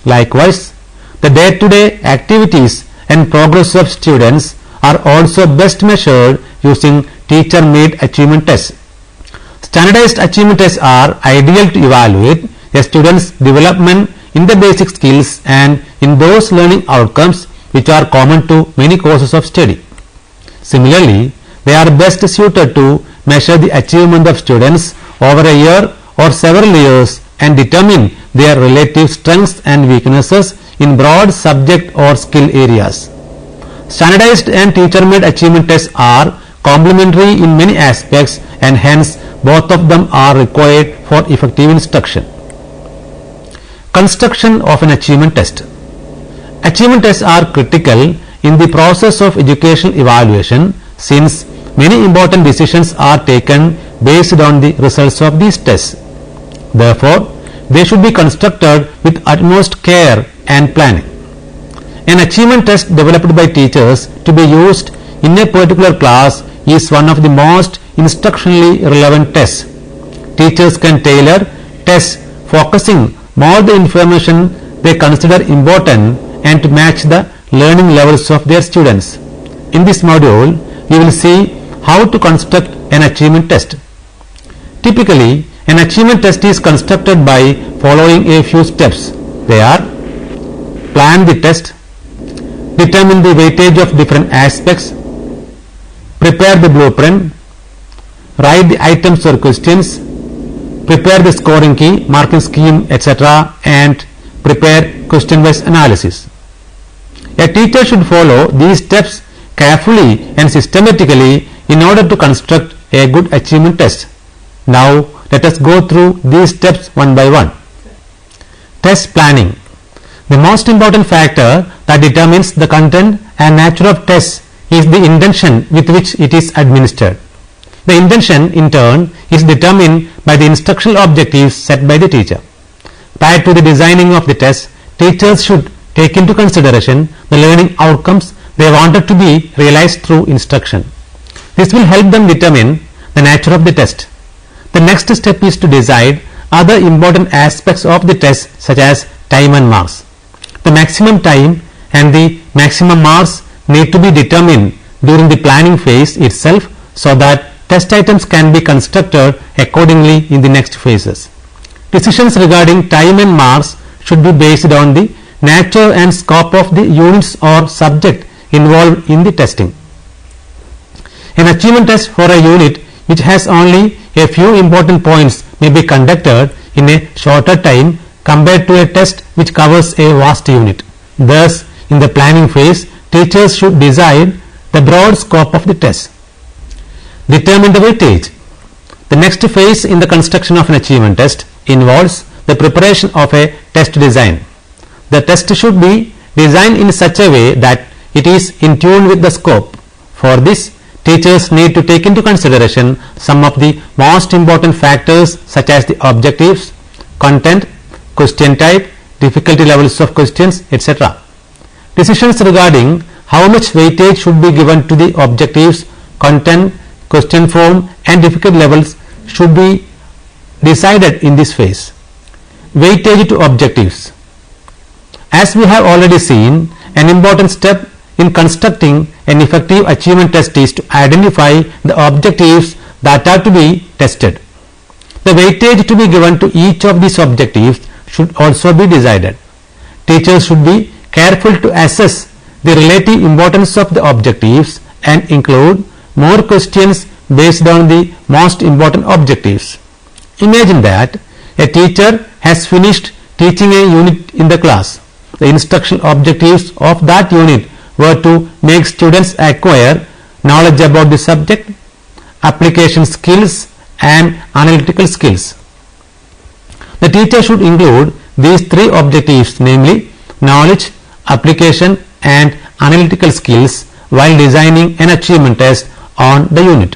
Likewise, the day-to-day activities and progress of students are also best measured using teacher-made achievement tests. Standardized achievement tests are ideal to evaluate a student's development in the basic skills and in those learning outcomes which are common to many courses of study. Similarly, they are best suited to measure the achievement of students over a year or several years and determine their relative strengths and weaknesses in broad subject or skill areas. Standardized and teacher-made achievement tests are complementary in many aspects and hence both of them are required for effective instruction. Construction of an achievement test. Achievement tests are critical in the process of educational evaluation since many important decisions are taken based on the results of these tests. Therefore, they should be constructed with utmost care and planning. An achievement test developed by teachers to be used in a particular class is one of the most instructionally relevant tests. Teachers can tailor tests focusing more the information they consider important and to match the learning levels of their students. In this module, we will see how to construct an achievement test. Typically, an achievement test is constructed by following a few steps. They are: plan the test, determine the weightage of different aspects, prepare the blueprint, write the items or questions, prepare the scoring key, marking scheme, etc., and prepare question-wise analysis. A teacher should follow these steps carefully and systematically in order to construct a good achievement test. Now, let us go through these steps one by one. Test planning. The most important factor that determines the content and nature of tests is the intention with which it is administered. The intention, in turn, is determined by the instructional objectives set by the teacher. Prior to the designing of the test, teachers should take into consideration the learning outcomes they wanted to be realized through instruction. This will help them determine the nature of the test. The next step is to decide other important aspects of the test such as time and marks. The maximum time and the maximum marks need to be determined during the planning phase itself so that test items can be constructed accordingly in the next phases. Decisions regarding time and marks should be based on the nature and scope of the units or subject involved in the testing. An achievement test for a unit which has only a few important points may be conducted in a shorter time compared to a test which covers a vast unit. Thus, in the planning phase, teachers should decide the broad scope of the test. Determine the weightage. The next phase in the construction of an achievement test involves the preparation of a test design. The test should be designed in such a way that it is in tune with the scope. For this, teachers need to take into consideration some of the most important factors such as the objectives, content, question type, difficulty levels of questions, etc. Decisions regarding how much weightage should be given to the objectives, content, question form and difficulty levels should be decided in this phase. Weightage to objectives. As we have already seen, an important step in constructing an effective achievement test is to identify the objectives that are to be tested. The weightage to be given to each of these objectives should also be decided. Teachers should be careful to assess the relative importance of the objectives and include more questions based on the most important objectives. Imagine that a teacher has finished teaching a unit in the class. The instructional objectives of that unit were to make students acquire knowledge about the subject, application skills and analytical skills. The teacher should include these three objectives, namely knowledge, application and analytical skills, while designing an achievement test on the unit.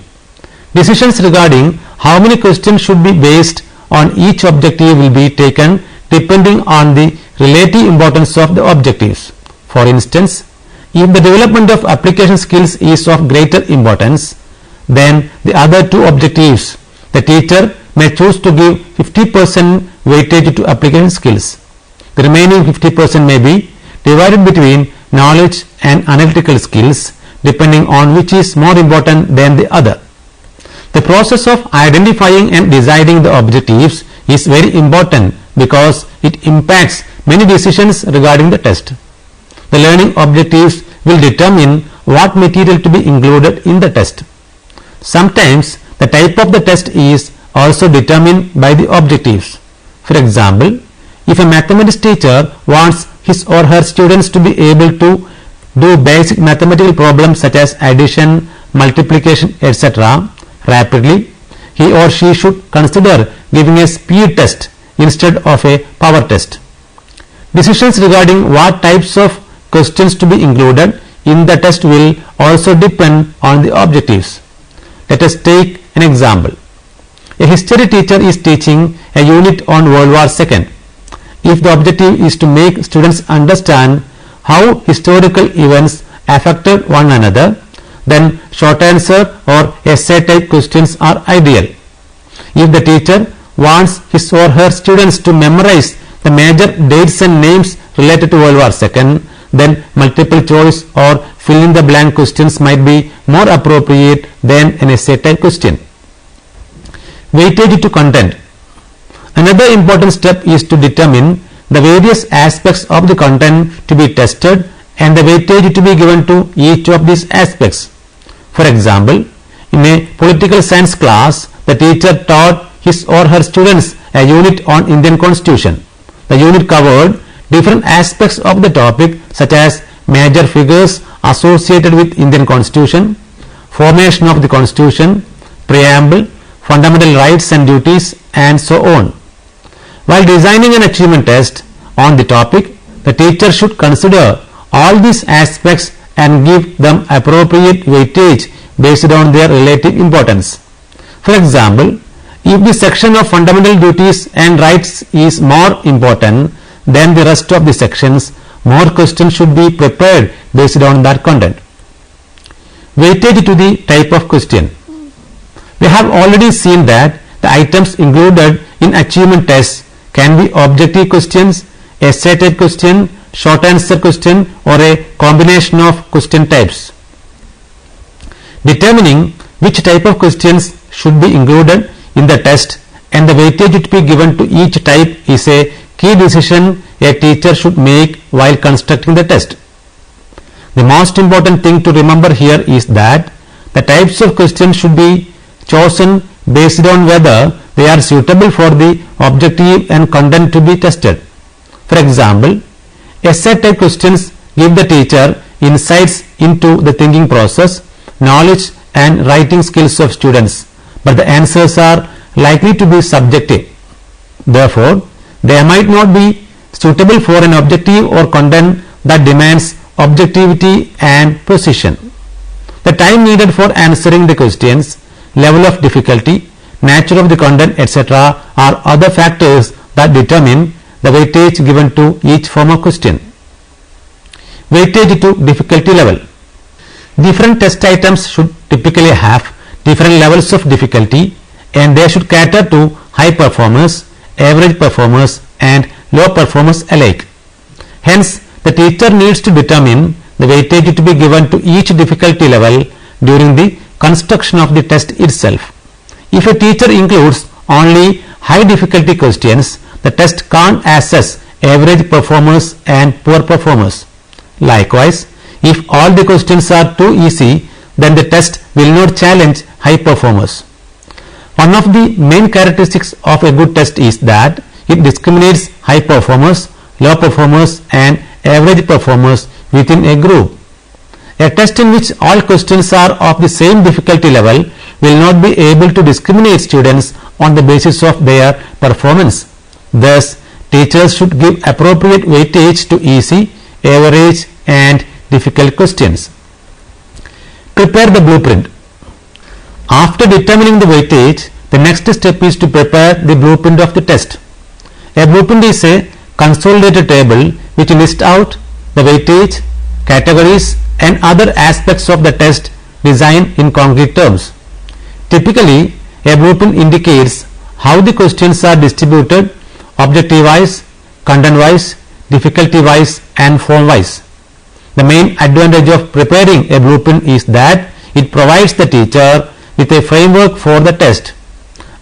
Decisions regarding how many questions should be based on each objective will be taken depending on the relative importance of the objectives. For instance, if the development of application skills is of greater importance than the other two objectives, the teacher may choose to give 50% weightage to application skills. The remaining 50% may be divided between knowledge and analytical skills depending on which is more important than the other. The process of identifying and deciding the objectives is very important because it impacts many decisions regarding the test. The learning objectives will determine what material to be included in the test. Sometimes the type of the test is also determined by the objectives. For example, if a mathematics teacher wants his or her students to be able to do basic mathematical problems such as addition, multiplication, etc. rapidly, he or she should consider giving a speed test instead of a power test. Decisions regarding what types of questions to be included in the test will also depend on the objectives. Let us take an example. A history teacher is teaching a unit on World War II. If the objective is to make students understand how historical events affected one another, then short answer or essay type questions are ideal. If the teacher wants his or her students to memorize the major dates and names related to World War II, then multiple choice or fill in the blank questions might be more appropriate than an essay type question. Weightage to content. Another important step is to determine the various aspects of the content to be tested and the weightage to be given to each of these aspects. For example, in a political science class, the teacher taught his or her students a unit on Indian Constitution. The unit covered different aspects of the topic such as major figures associated with Indian Constitution, formation of the Constitution, preamble, fundamental rights and duties, and so on. While designing an achievement test on the topic, the teacher should consider all these aspects and give them appropriate weightage based on their relative importance. For example, if the section of fundamental duties and rights is more important than the rest of the sections, more questions should be prepared based on that content. Weightage to the type of question. We have already seen that the items included in achievement tests can be objective questions, essay type question, short answer question, or a combination of question types. Determining which type of questions should be included in the test and the weightage to be given to each type is a key decision a teacher should make while constructing the test. The most important thing to remember here is that the types of questions should be chosen based on whether they are suitable for the objective and content to be tested. For example, essay type questions give the teacher insights into the thinking process, knowledge and writing skills of students, but the answers are likely to be subjective. Therefore, they might not be suitable for an objective or content that demands objectivity and precision. The time needed for answering the questions, level of difficulty, nature of the content, etc. are other factors that determine the weightage given to each form of question. Weightage to difficulty level. Different test items should typically have different levels of difficulty, and they should cater to high performers, average performers and low performers alike. Hence, the teacher needs to determine the weightage to be given to each difficulty level during the construction of the test itself. If a teacher includes only high difficulty questions, the test can't assess average performers and poor performers. Likewise, if all the questions are too easy, then the test will not challenge high performers. One of the main characteristics of a good test is that it discriminates high performers, low performers and average performers within a group. A test in which all questions are of the same difficulty level will not be able to discriminate students on the basis of their performance. Thus, teachers should give appropriate weightage to easy, average and difficult questions. Prepare the blueprint. After determining the weightage, the next step is to prepare the blueprint of the test. A blueprint is a consolidated table which lists out the weightage, categories and other aspects of the test design in concrete terms. Typically, a blueprint indicates how the questions are distributed objective-wise, content-wise, difficulty-wise and form-wise. The main advantage of preparing a blueprint is that it provides the teacher with a framework for the test.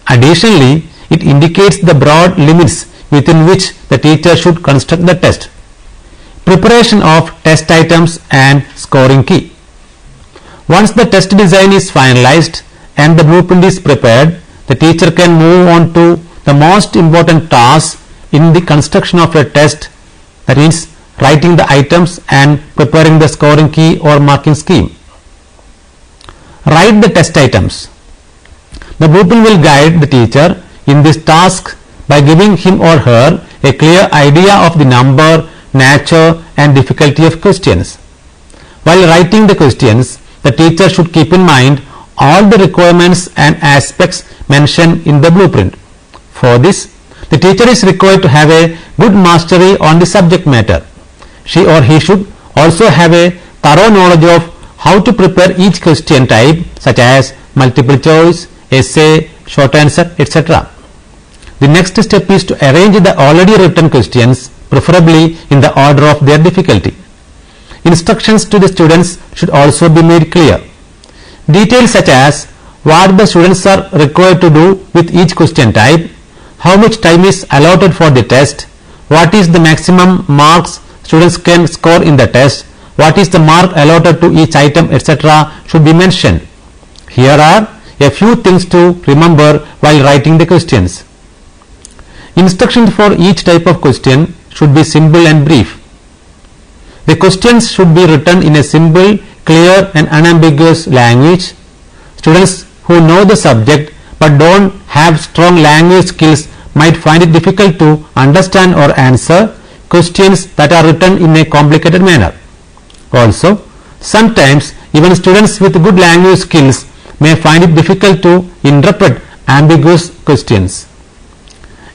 Additionally, it indicates the broad limits within which the teacher should construct the test. Preparation of test items and scoring key. Once the test design is finalized and the blueprint is prepared, the teacher can move on to the most important task in the construction of a test, that is, writing the items and preparing the scoring key or marking scheme. Write the test items. The blueprint will guide the teacher in this task by giving him or her a clear idea of the number, nature and difficulty of questions. While writing the questions, the teacher should keep in mind all the requirements and aspects mentioned in the blueprint. For this, the teacher is required to have a good mastery on the subject matter. She or he should also have a thorough knowledge of how to prepare each question type, such as multiple choice, essay, short answer, etc. The next step is to arrange the already written questions, preferably in the order of their difficulty. Instructions to the students should also be made clear. Details such as what the students are required to do with each question type, how much time is allotted for the test, what is the maximum marks students can score in the test, what is the mark allotted to each item, etc. should be mentioned. Here are a few things to remember while writing the questions. Instructions for each type of question should be simple and brief. The questions should be written in a simple, clear and unambiguous language. Students who know the subject but don't have strong language skills might find it difficult to understand or answer questions that are written in a complicated manner. Also, sometimes even students with good language skills may find it difficult to interpret ambiguous questions.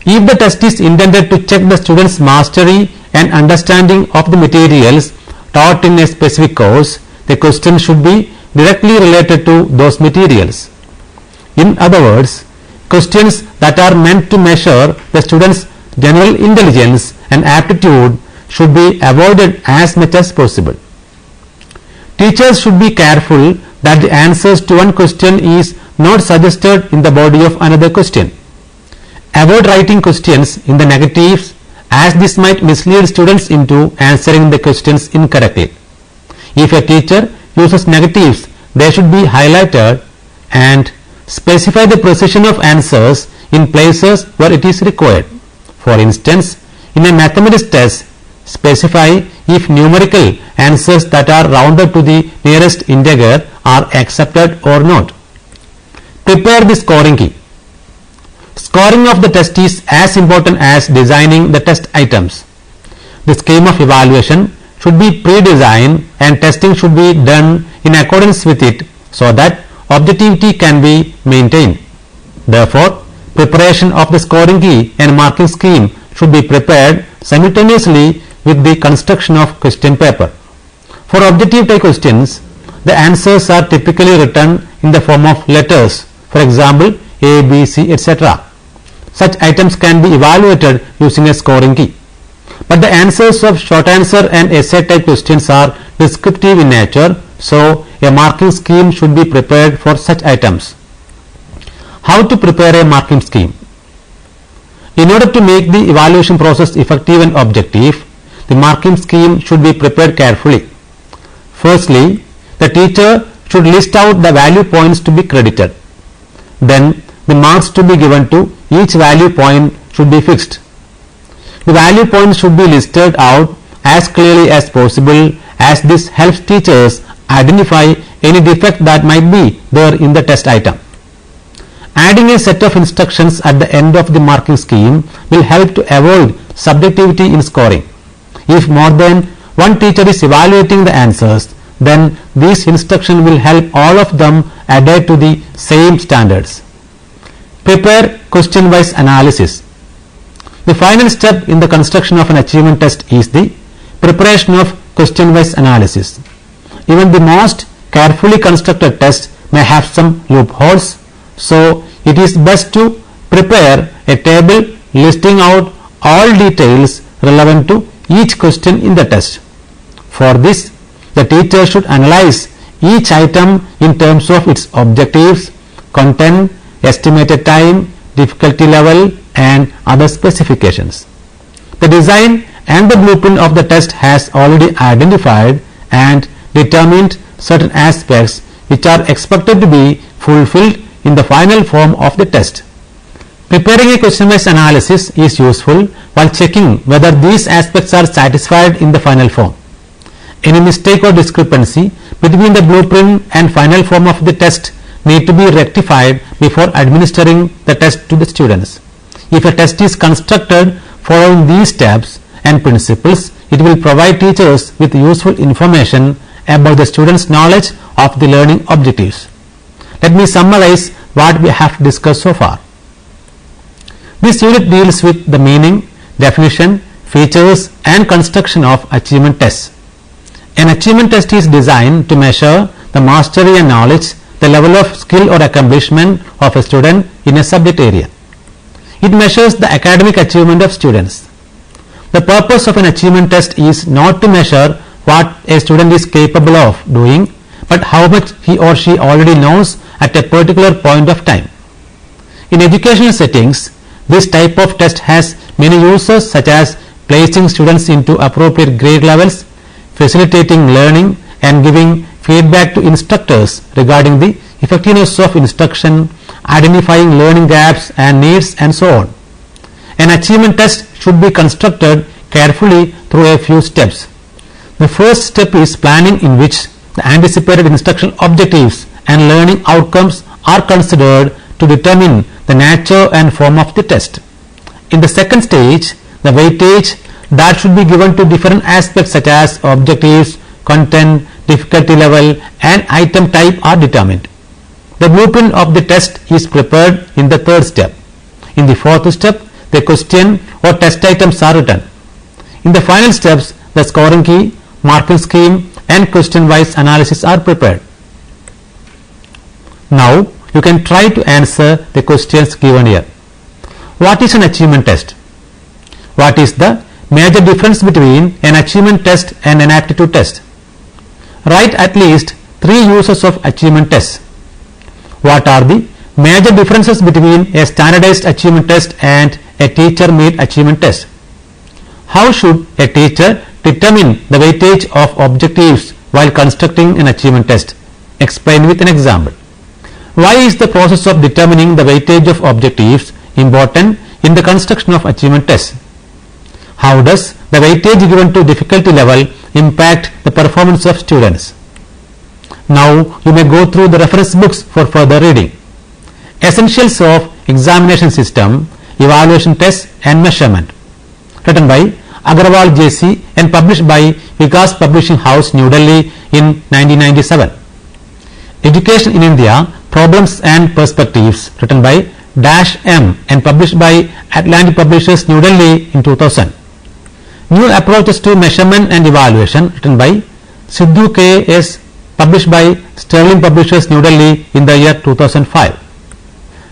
If the test is intended to check the student's mastery and understanding of the materials taught in a specific course, the question should be directly related to those materials. In other words, questions that are meant to measure the student's general intelligence and aptitude should be avoided as much as possible. Teachers should be careful that the answers to one question is not suggested in the body of another question. Avoid writing questions in the negatives, as this might mislead students into answering the questions incorrectly. If a teacher uses negatives, they should be highlighted and specify the precision of answers in places where it is required. For instance, in a mathematics test, specify if numerical answers that are rounded to the nearest integer are accepted or not. Prepare the scoring key. Scoring of the test is as important as designing the test items. The scheme of evaluation should be pre-designed and testing should be done in accordance with it so that objectivity can be maintained. Therefore, preparation of the scoring key and marking scheme should be prepared simultaneously with the construction of question paper. For objective type questions, the answers are typically written in the form of letters, for example A, B, C, etc. Such items can be evaluated using a scoring key. But the answers of short answer and essay type questions are descriptive in nature, so a marking scheme should be prepared for such items. How to prepare a marking scheme? In order to make the evaluation process effective and objective, the marking scheme should be prepared carefully. Firstly, the teacher should list out the value points to be credited. Then the marks to be given to each value point should be fixed. The value points should be listed out as clearly as possible, as this helps teachers identify any defect that might be there in the test item. Adding a set of instructions at the end of the marking scheme will help to avoid subjectivity in scoring. If more than one teacher is evaluating the answers, then these instructions will help all of them adhere to the same standards. Prepare question-wise analysis. The final step in the construction of an achievement test is the preparation of question-wise analysis. Even the most carefully constructed test may have some loopholes, so it is best to prepare a table listing out all details relevant to each question in the test. For this, the teacher should analyze each item in terms of its objectives, content, estimated time, difficulty level, and other specifications. The design and the blueprint of the test has already identified and determined certain aspects which are expected to be fulfilled in the final form of the test. Preparing a question-based analysis is useful while checking whether these aspects are satisfied in the final form. Any mistake or discrepancy between the blueprint and final form of the test need to be rectified before administering the test to the students. If a test is constructed following these steps and principles, it will provide teachers with useful information about the students' knowledge of the learning objectives. Let me summarize what we have discussed so far. This unit deals with the meaning, definition, features, and construction of achievement tests. An achievement test is designed to measure the mastery and knowledge, the level of skill or accomplishment of a student in a subject area. It measures the academic achievement of students. The purpose of an achievement test is not to measure what a student is capable of doing, but how much he or she already knows at a particular point of time. In educational settings, this type of test has many uses, such as placing students into appropriate grade levels, facilitating learning, and giving feedback to instructors regarding the effectiveness of instruction, identifying learning gaps and needs, and so on. An achievement test should be constructed carefully through a few steps. The first step is planning, in which the anticipated instructional objectives and learning outcomes are considered to determine the nature and form of the test. In the second stage, the weightage that should be given to different aspects such as objectives, content, difficulty level, and item type are determined. The blueprint of the test is prepared in the third step. In the fourth step, the question or test items are written. In the final steps, the scoring key, marking scheme, and question-wise analysis are prepared. Now, you can try to answer the questions given here. What is an achievement test? What is the major difference between an achievement test and an aptitude test? Write at least 3 uses of achievement tests. What are the major differences between a standardized achievement test and a teacher-made achievement test? How should a teacher determine the weightage of objectives while constructing an achievement test? Explain with an example. Why is the process of determining the weightage of objectives important in the construction of achievement tests? How does the weightage given to difficulty level impact the performance of students? Now you may go through the reference books for further reading. Essentials of Examination System, Evaluation Tests and Measurement, written by Agarwal JC and published by Vikas Publishing House, New Delhi in 1997. Education in India, Problems and Perspectives, written by -M and published by Atlantic Publishers, New Delhi in 2000. New Approaches to Measurement and Evaluation, written by Sidhu K.S., published by Sterling Publishers, New Delhi in the year 2005.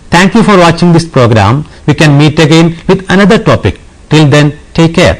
Thank you for watching this program. We can meet again with another topic. Till then, take care.